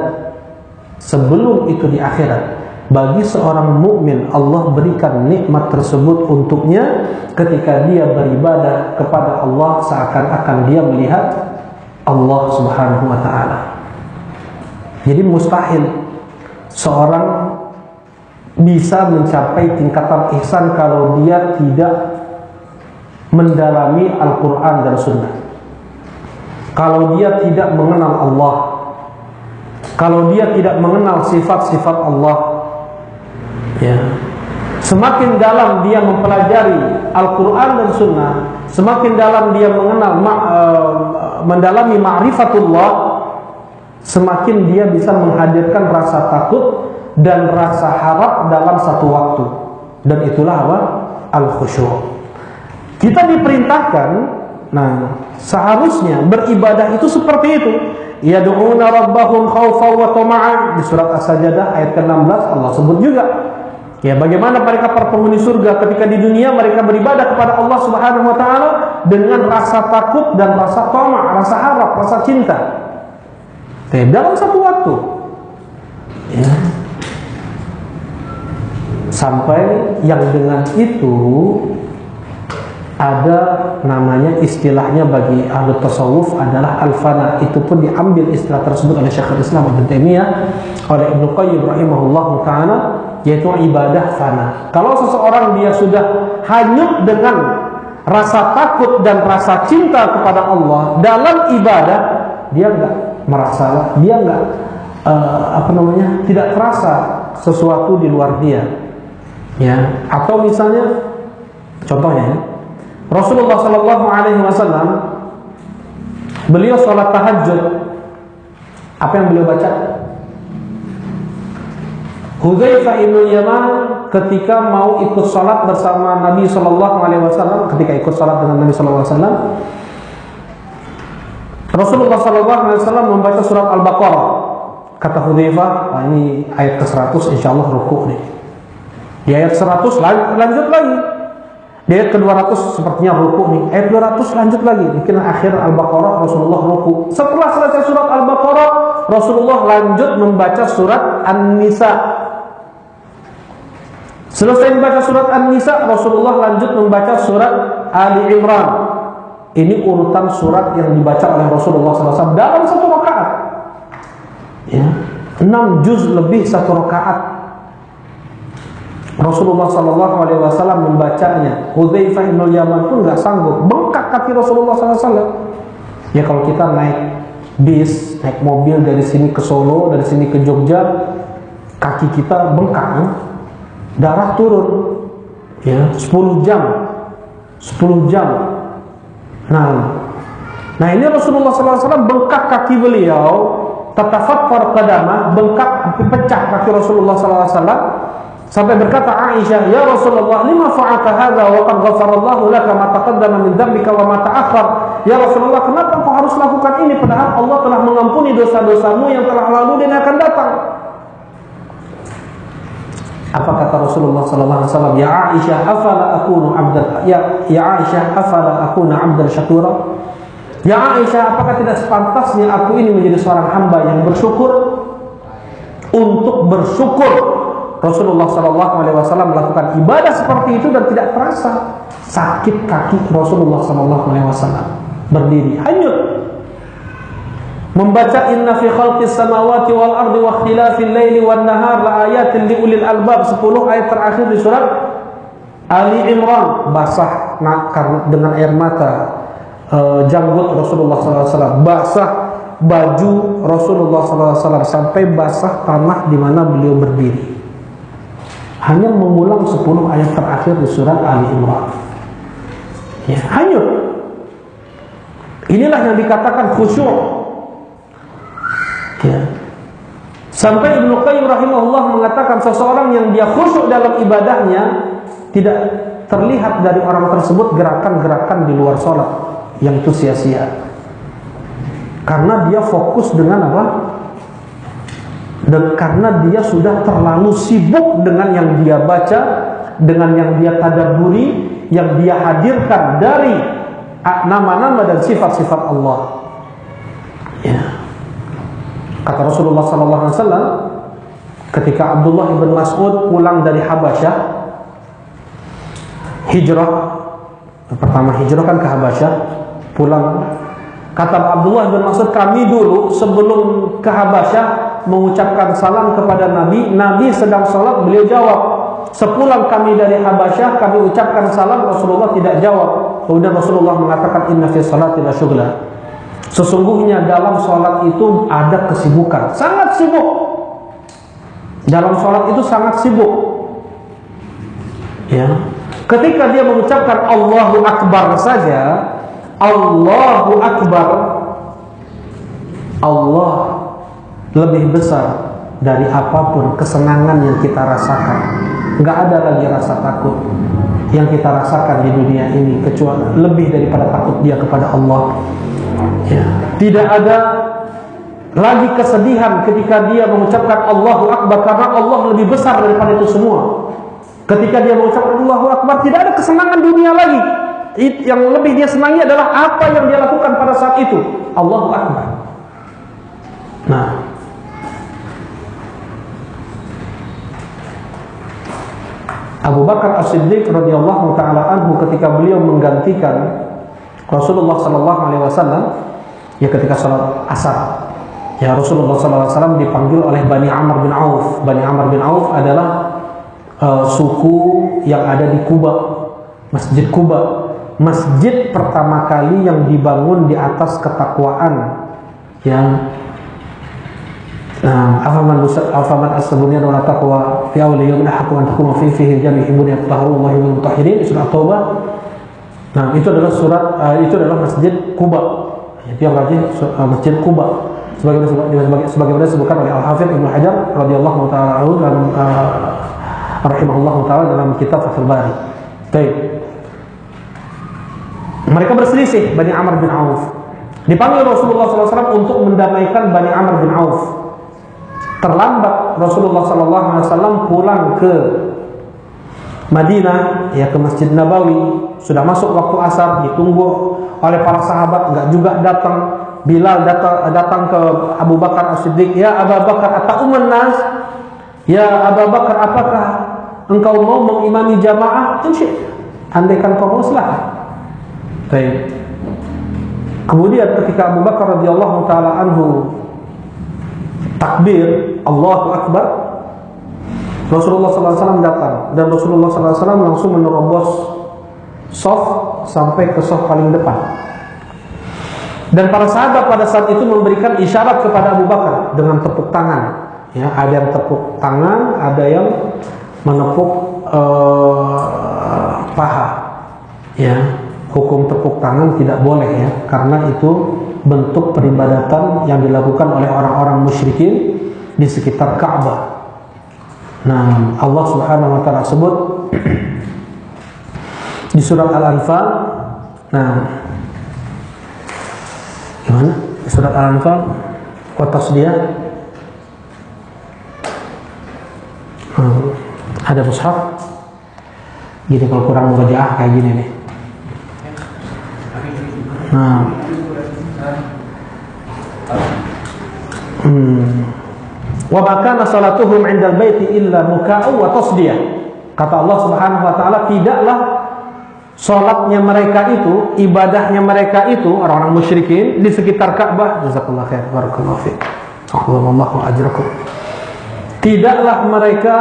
sebelum itu di akhirat, bagi seorang mukmin Allah berikan nikmat tersebut untuknya ketika dia beribadah kepada Allah seakan-akan dia melihat Allah Subhanahu wa ta'ala. Jadi mustahil seorang bisa mencapai tingkatan ihsan kalau dia tidak mendalami Al-Quran dan Sunnah, kalau dia tidak mengenal Allah, kalau dia tidak mengenal sifat-sifat Allah, ya. Semakin dalam dia mempelajari Al-Quran dan Sunnah, semakin dalam dia mengenal mendalami ma'rifatullah, semakin dia bisa menghadirkan rasa takut dan rasa harap dalam satu waktu. Dan itulah apa? Al-khusyu'. Kita diperintahkan, nah, seharusnya beribadah itu seperti itu. Yad'una rabbahum khaufan wa tama'an. Di surat As-Sajdah ayat ke-16 Allah sebut juga, ya, bagaimana mereka para penghuni surga ketika di dunia mereka beribadah kepada Allah Subhanahu wa ta'ala dengan rasa takut dan rasa tama', rasa harap, rasa cinta. Dalam satu waktu, ya. Sampai yang dengan itu ada namanya, istilahnya bagi ahli tasawuf adalah al-fana. Itu pun diambil istilah tersebut oleh Syekhul Islam Ibnu Taimiyah, oleh Ibnu Qayyim rahimahullahu taala, yaitu ibadah fana. Kalau seseorang dia sudah hanyut dengan rasa takut dan rasa cinta kepada Allah dalam ibadah, dia enggak merasa, dia enggak tidak terasa sesuatu di luar dia. Ya, atau misalnya contohnya ya, Rasulullah Sallallahu Alaihi Wasallam beliau sholat tahajud, apa yang beliau baca? Hudzaifah bin Yaman ketika mau ikut sholat bersama Nabi Sallallahu Alaihi Wasallam, ketika ikut sholat dengan Nabi Sallallahu Alaihi Wasallam, Rasulullah Sallallahu Alaihi Wasallam membaca surat Al-Baqarah. Kata Hudzaifah, ini ayat ke-100, insyaallah ruku nih. Di ayat 100 lanjut lagi. Di ayat ke-200 sepertinya ruku nih. Ayat 200 lanjut lagi. Mungkin akhir Al-Baqarah Rasulullah ruku. Setelah selesai surat Al-Baqarah, Rasulullah lanjut membaca surat An-Nisa. Selesai membaca surat An-Nisa, Rasulullah lanjut membaca surat Ali Imran. Ini urutan surat yang dibaca oleh Rasulullah SAW dalam satu rakaat. Ya, 6 juz lebih satu rakaat. Rasulullah SAW membacanya. Hudzaifah bin Yaman pun nggak sanggup, bengkak kaki Rasulullah SAW. Ya kalau kita naik bis, naik mobil dari sini ke Solo, dari sini ke Jogja, kaki kita bengkak, ya? Darah turun, ya 10 jam. Nah ini Rasulullah SAW bengkak kaki beliau, tatafakkar qadamah, bengkak pecah kaki Rasulullah SAW. Sampai berkata Aisyah, "Ya Rasulullah, lima fa'alta hadza wa qad ghafarallahu laka ma taqaddama min dzambika wa ma ta'akhkhar?" Ya Rasulullah, kenapa engkau harus lakukan ini padahal Allah telah mengampuni dosa-dosamu yang telah lalu dan akan datang? Apa kata Rasulullah sallallahu alaihi wasallam? "Ya Aisyah, afala akunu 'abdan ya Aisyah, afala akuna 'abdan syakura?" Ya Aisyah, apakah tidak sepantasnya aku ini menjadi seorang hamba yang bersyukur? Untuk bersyukur Rasulullah SAW melakukan ibadah seperti itu dan tidak terasa sakit kaki Rasulullah SAW. Berdiri hanyut membaca inna fi khalqis samawati wal ardi wa ikhtilafil laili wan nahar la ayatin li ulil albab, 10 ayat terakhir di surat Ali Imran. Basah karena dengan air mata janggut Rasulullah SAW, basah baju Rasulullah SAW sampai basah tanah di mana beliau berdiri. Hanya mengulang 10 ayat terakhir di surat Ali Imran. Ya, hanyut. Inilah yang dikatakan khusyuk. Ya. Sampai Ibnu Qayyim rahimahullah mengatakan seseorang yang dia khusyuk dalam ibadahnya tidak terlihat dari orang tersebut gerakan-gerakan di luar sholat yang itu sia-sia. Karena dia fokus dengan apa? Dan karena dia sudah terlalu sibuk dengan yang dia baca, dengan yang dia tadabburi, yang dia hadirkan dari nama-nama dan sifat-sifat Allah. Ya. Kata Rasulullah SAW, ketika Abdullah bin Mas'ud pulang dari Habasyah, hijrah, pertama hijrah kan ke Habasyah, pulang. Kata Abdullah bin Mas'ud, kami dulu sebelum ke Habasyah mengucapkan salam kepada Nabi. Nabi sedang sholat, beliau jawab. Sepulang kami dari Habasyah, kami ucapkan salam, Rasulullah tidak jawab. Kemudian Rasulullah mengatakan, inna fi sholati la syughla. Sesungguhnya dalam sholat itu ada kesibukan, sangat sibuk. Dalam sholat itu sangat sibuk. Ya. Ketika dia mengucapkan Allahu Akbar saja, Allahu Akbar, Allah lebih besar dari apapun kesenangan yang kita rasakan. Nggak ada lagi rasa takut yang kita rasakan di dunia ini kecuali lebih daripada takut dia kepada Allah. Ya. Tidak ada lagi kesedihan ketika dia mengucapkan Allahu Akbar, karena Allah lebih besar daripada itu semua. Ketika dia mengucapkan Allahu Akbar, tidak ada kesenangan dunia lagi. Yang lebih dia senangi adalah apa yang dia lakukan pada saat itu. Allahu Akbar. Nah, Abu Bakar As-Siddiq radhiyallahu taala anhu ketika beliau menggantikan Rasulullah sallallahu alaihi wasallam ya ketika salat asar. Ya, Rasulullah sallallahu alaihi wasallam dipanggil oleh Bani Amr bin Auf. Bani Amr bin Auf adalah suku yang ada di Kuba, Masjid Kuba. Masjid pertama kali yang dibangun di atas ketakwaan. Yang afaman as-sabuniyah wa taqwa fi awli yawmin ahqqu an takuma fihi jami hibun yatahharu wa yuhibbu mutahhirin, surah Taubah. Nah, itu adalah itu adalah Masjid Kuba. Itu yang berarti Masjid Kuba. Sebagaimana disebutkan oleh Al-Hafidz Ibnu Hajar radhiyallahu taala anhu dalam rahimahullahu taala dalam kitab Fathul Bari. Baik. Mereka berselisih Bani Amr bin Auf. Dipanggil Rasulullah SAW untuk mendamaikan Bani Amr bin Auf. Terlambat Rasulullah SAW pulang ke Madinah, ya ke Masjid Nabawi. Sudah masuk waktu asar, ditunggu oleh para sahabat, enggak juga datang. Bilal datang ke Abu Bakar As-Siddiq, ya Abu Bakar ata'uman nas, ya Abu Bakar, apakah engkau mau mengimami jamaah? Andaikan kau mau, silakan. Baik. Kemudian ketika Abu Bakar radhiyallahu taala anhu takbir Allahu Akbar, Rasulullah SAW datang dan Rasulullah SAW langsung menerobos shaf sampai ke shaf paling depan. Dan para sahabat pada saat itu memberikan isyarat kepada Abu Bakar dengan tepuk tangan. Ya, ada yang tepuk tangan, ada yang menepuk paha. Ya, hukum tepuk tangan tidak boleh ya, karena itu bentuk peribadatan yang dilakukan oleh orang-orang musyrikin di sekitar Ka'bah. Nah, Allah Subhanahu wa taala sebut di surat Al-Anfal. Nah, gimana? Di surat Al-Anfal wa tasdiyah. Ada mushaf. Gini kalau kurang murojaah kayak gini nih. Nah. Wa makana salatuhum 'indal baiti illa muka'u wa tasdiyah. Kata Allah Subhanahu wa taala, tidaklah salatnya mereka itu, ibadahnya mereka itu orang-orang musyrikin di sekitar Ka'bah. Jazakallahu khair, barakallahu fiik. Allahu ajrakum. Tidaklah mereka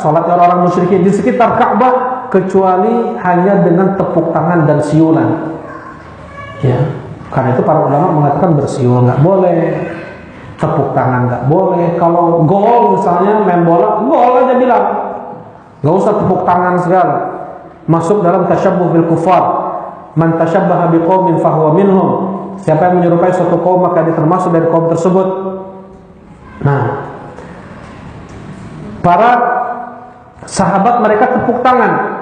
salat orang-orang musyrikin di sekitar Ka'bah kecuali hanya dengan tepuk tangan dan siulan. Ya, karena itu para ulama mengatakan bersiul nggak boleh, tepuk tangan nggak boleh. Kalau gol misalnya main bola, gol aja bilang, nggak usah tepuk tangan segala. Masuk dalam tasyabbuh bil kufar. Man tasyabbaha biqaumin fahuwa minhum. Siapa yang menyerupai suatu kaum maka dia termasuk dari kaum tersebut. Nah, para sahabat mereka tepuk tangan.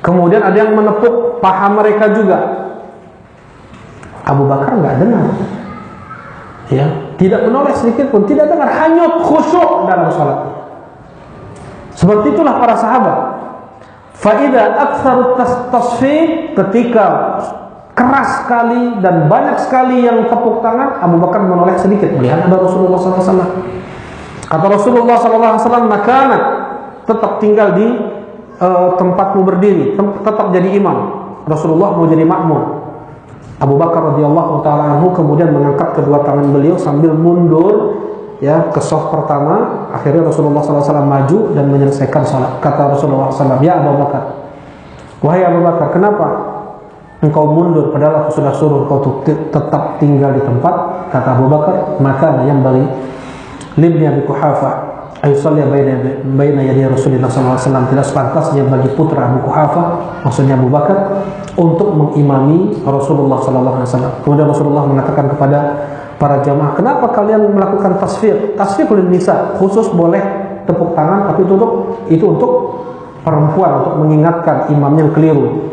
Kemudian ada yang menepuk paha mereka juga. Abu Bakar nggak dengar. Ya, tidak menoleh sedikit pun, tidak dengar, hanyut khusyuk dalam salatnya. Seperti itulah para sahabat. Faida aktsaru tasfih, ketika keras sekali dan banyak sekali yang tepuk tangan, Abu Bakar menoleh sedikit melihat ada Rasulullah SAW. Kata Rasulullah SAW, makana, tetap tinggal di tempatmu berdiri, tetap jadi imam. Rasulullah mau jadi makmum. Abu Bakar radhiyallahu taala anhu kemudian mengangkat kedua tangan beliau sambil mundur ya ke shaf pertama. Akhirnya Rasulullah SAW maju dan menyelesaikan salat. Kata Rasulullah SAW, ya Abu Bakar, wahai Abu Bakar, kenapa engkau mundur padahal aku sudah suruh kau tetap tinggal di tempat? Kata Abu Bakar, maka yang bagi libni Abi Quhafa ayusalli baina yadi Rasulullah SAW, tidak sepantasnya bagi putra Abu Quhafa, maksudnya Abu Bakar, untuk mengimami Rasulullah SAW. Kemudian Rasulullah mengatakan kepada para jamaah, kenapa kalian melakukan tasfir? Tasfirul nisa, khusus boleh tepuk tangan, tapi itu untuk perempuan, untuk mengingatkan imam yang keliru.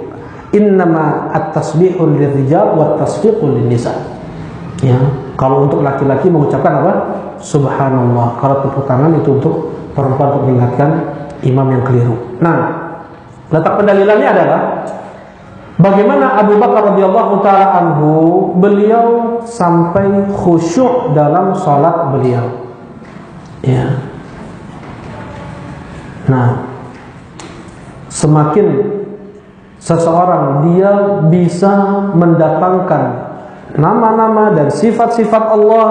Innama at-tasbihul lirijal wa tasfiqul linnisa. Ya, kalau untuk laki-laki mengucapkan apa? Subhanallah. Kalau tepuk tangan itu untuk perempuan, untuk mengingatkan imam yang keliru. Nah, letak pendalilannya adalah bagaimana Abu Bakar radhiyallahu taala anhu, beliau sampai khusyuk dalam salat beliau. Ya. Nah, semakin seseorang dia bisa mendatangkan nama-nama dan sifat-sifat Allah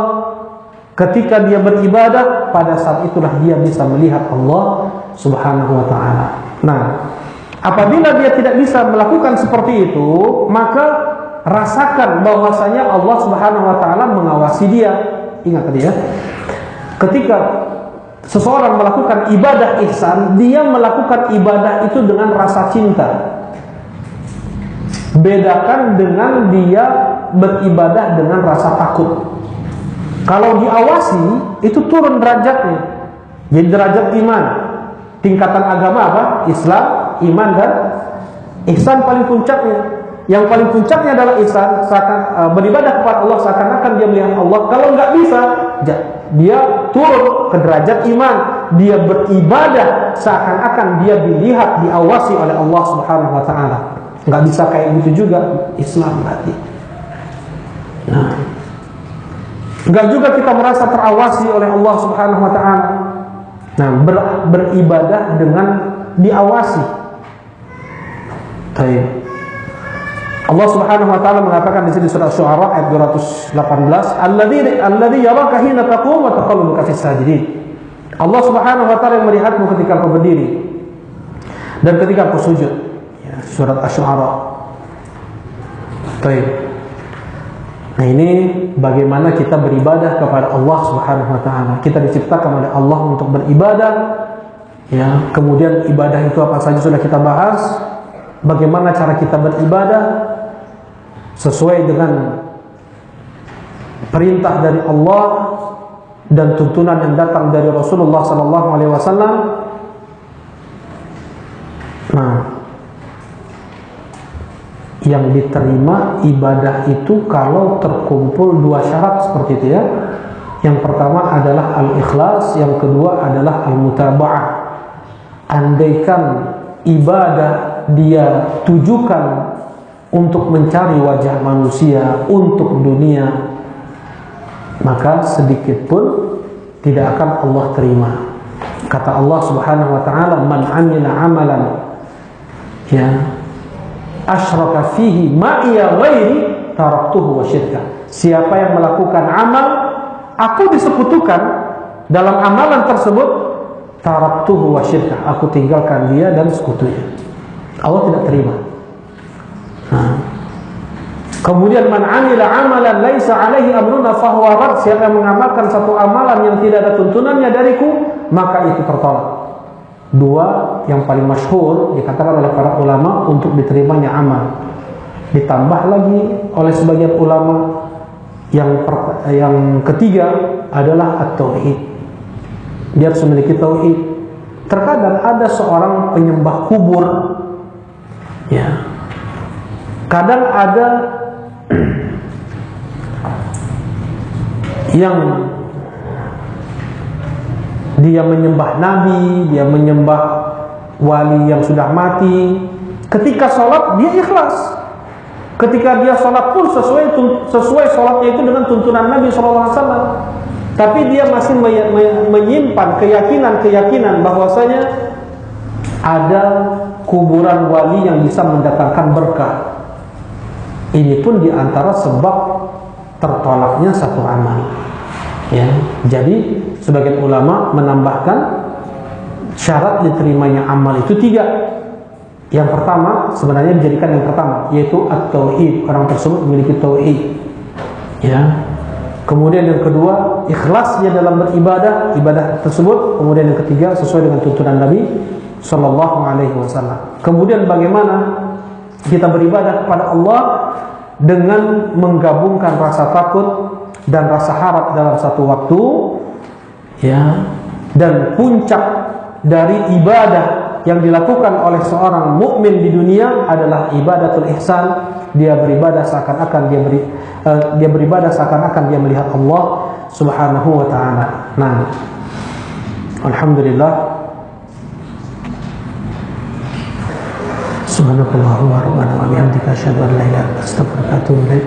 ketika dia beribadah, pada saat itulah dia bisa melihat Allah Subhanahu wa ta'ala. Nah, apabila dia tidak bisa melakukan seperti itu, maka rasakan bahwasanya Allah Subhanahu wa ta'ala mengawasi dia. Ingat tadi ya, ketika seseorang melakukan ibadah ihsan, dia melakukan ibadah itu dengan rasa cinta. Bedakan dengan dia beribadah dengan rasa takut. Kalau diawasi, itu turun derajatnya. Jadi derajat iman, tingkatan agama apa? Islam, iman, dan ihsan paling puncaknya. Yang paling puncaknya adalah ihsan, beribadah kepada Allah seakan-akan dia melihat Allah. Kalau nggak bisa, dia turun ke derajat iman. Dia beribadah seakan-akan dia dilihat, diawasi oleh Allah Subhanahu wa ta'ala. Nggak bisa kayak gitu juga Islam berarti. Nah, nggak juga kita merasa terawasi oleh Allah Subhanahu wa ta'ala. Nah, beribadah dengan diawasi. Baik. Allah Subhanahu wa ta'ala mengatakan di sini surah Syu'ara ayat 218, alladzi yaraka hina taqum wa taqallubuka fis sajidin. Allah Subhanahu wa ta'ala yang melihatmu ketika kau berdiri dan ketika kau sujud. Ya, surat Asy-Syu'ara. Baik. Nah, ini bagaimana kita beribadah kepada Allah Subhanahu wa ta'ala. Kita diciptakan oleh Allah untuk beribadah. Ya, kemudian ibadah itu apa saja sudah kita bahas. Bagaimana cara kita beribadah sesuai dengan perintah dari Allah dan tuntunan yang datang dari Rasulullah SAW. Nah, yang diterima ibadah itu kalau terkumpul dua syarat seperti itu ya. Yang pertama adalah al-ikhlas, yang kedua adalah al-mutaba'ah. Andaikan ibadah dia tujukan untuk mencari wajah manusia, untuk dunia, maka sedikit pun tidak akan Allah terima. Kata Allah Subhanahu wa ta'ala, man amila amalan ya asyraka fihi ma'iya ghairi taraktuhu wa syirka. Siapa yang melakukan amal, aku disekutukan dalam amalan tersebut, taraktuhu wa syirka, aku tinggalkan dia dan sekutunya. Allah tidak terima. Nah. Kemudian man amila amalan laisa alaihi amruna fahuwa rad. Siapa yang mengamalkan satu amalan yang tidak ada tuntunannya dariku, maka itu tertolak. Dua yang paling masyhur dikatakan oleh para ulama untuk diterimanya amal. Ditambah lagi oleh sebagian ulama yang ketiga adalah at-tauhid. Dia harus memiliki tauhid. Terkadang ada seorang penyembah kubur, ya. Kadang ada yang dia menyembah nabi, dia menyembah wali yang sudah mati. Ketika sholat dia ikhlas. Ketika dia sholat pun sesuai sholatnya itu dengan tuntunan Nabi SAW. Tapi dia masih menyimpan keyakinan bahwasanya ada kuburan wali yang bisa mendatangkan berkah. Ini pun diantara sebab tertolaknya satu amal. Ya, jadi sebagian ulama menambahkan syarat diterimanya amal itu 3. Yang pertama sebenarnya dijadikan yang pertama, yaitu at-tauhid, orang tersebut memiliki tauhid. Ya. Kemudian yang kedua, ikhlasnya dalam beribadah, ibadah tersebut. Kemudian yang ketiga, sesuai dengan tuntunan Nabi sallallahu alaihi wasallam. Kemudian bagaimana kita beribadah kepada Allah dengan menggabungkan rasa takut dan rasa harap dalam satu waktu, ya. Dan puncak dari ibadah yang dilakukan oleh seorang mukmin di dunia adalah ibadatul ihsan. Dia beribadah seakan-akan dia beribadah seakan-akan dia melihat Allah Subhanahu wa taala. Nah, alhamdulillah. Subhanakallahumma rabbana wa bihamdika asyhadu an la ilaha illa anta astaghfiruka wa atubu ilaik.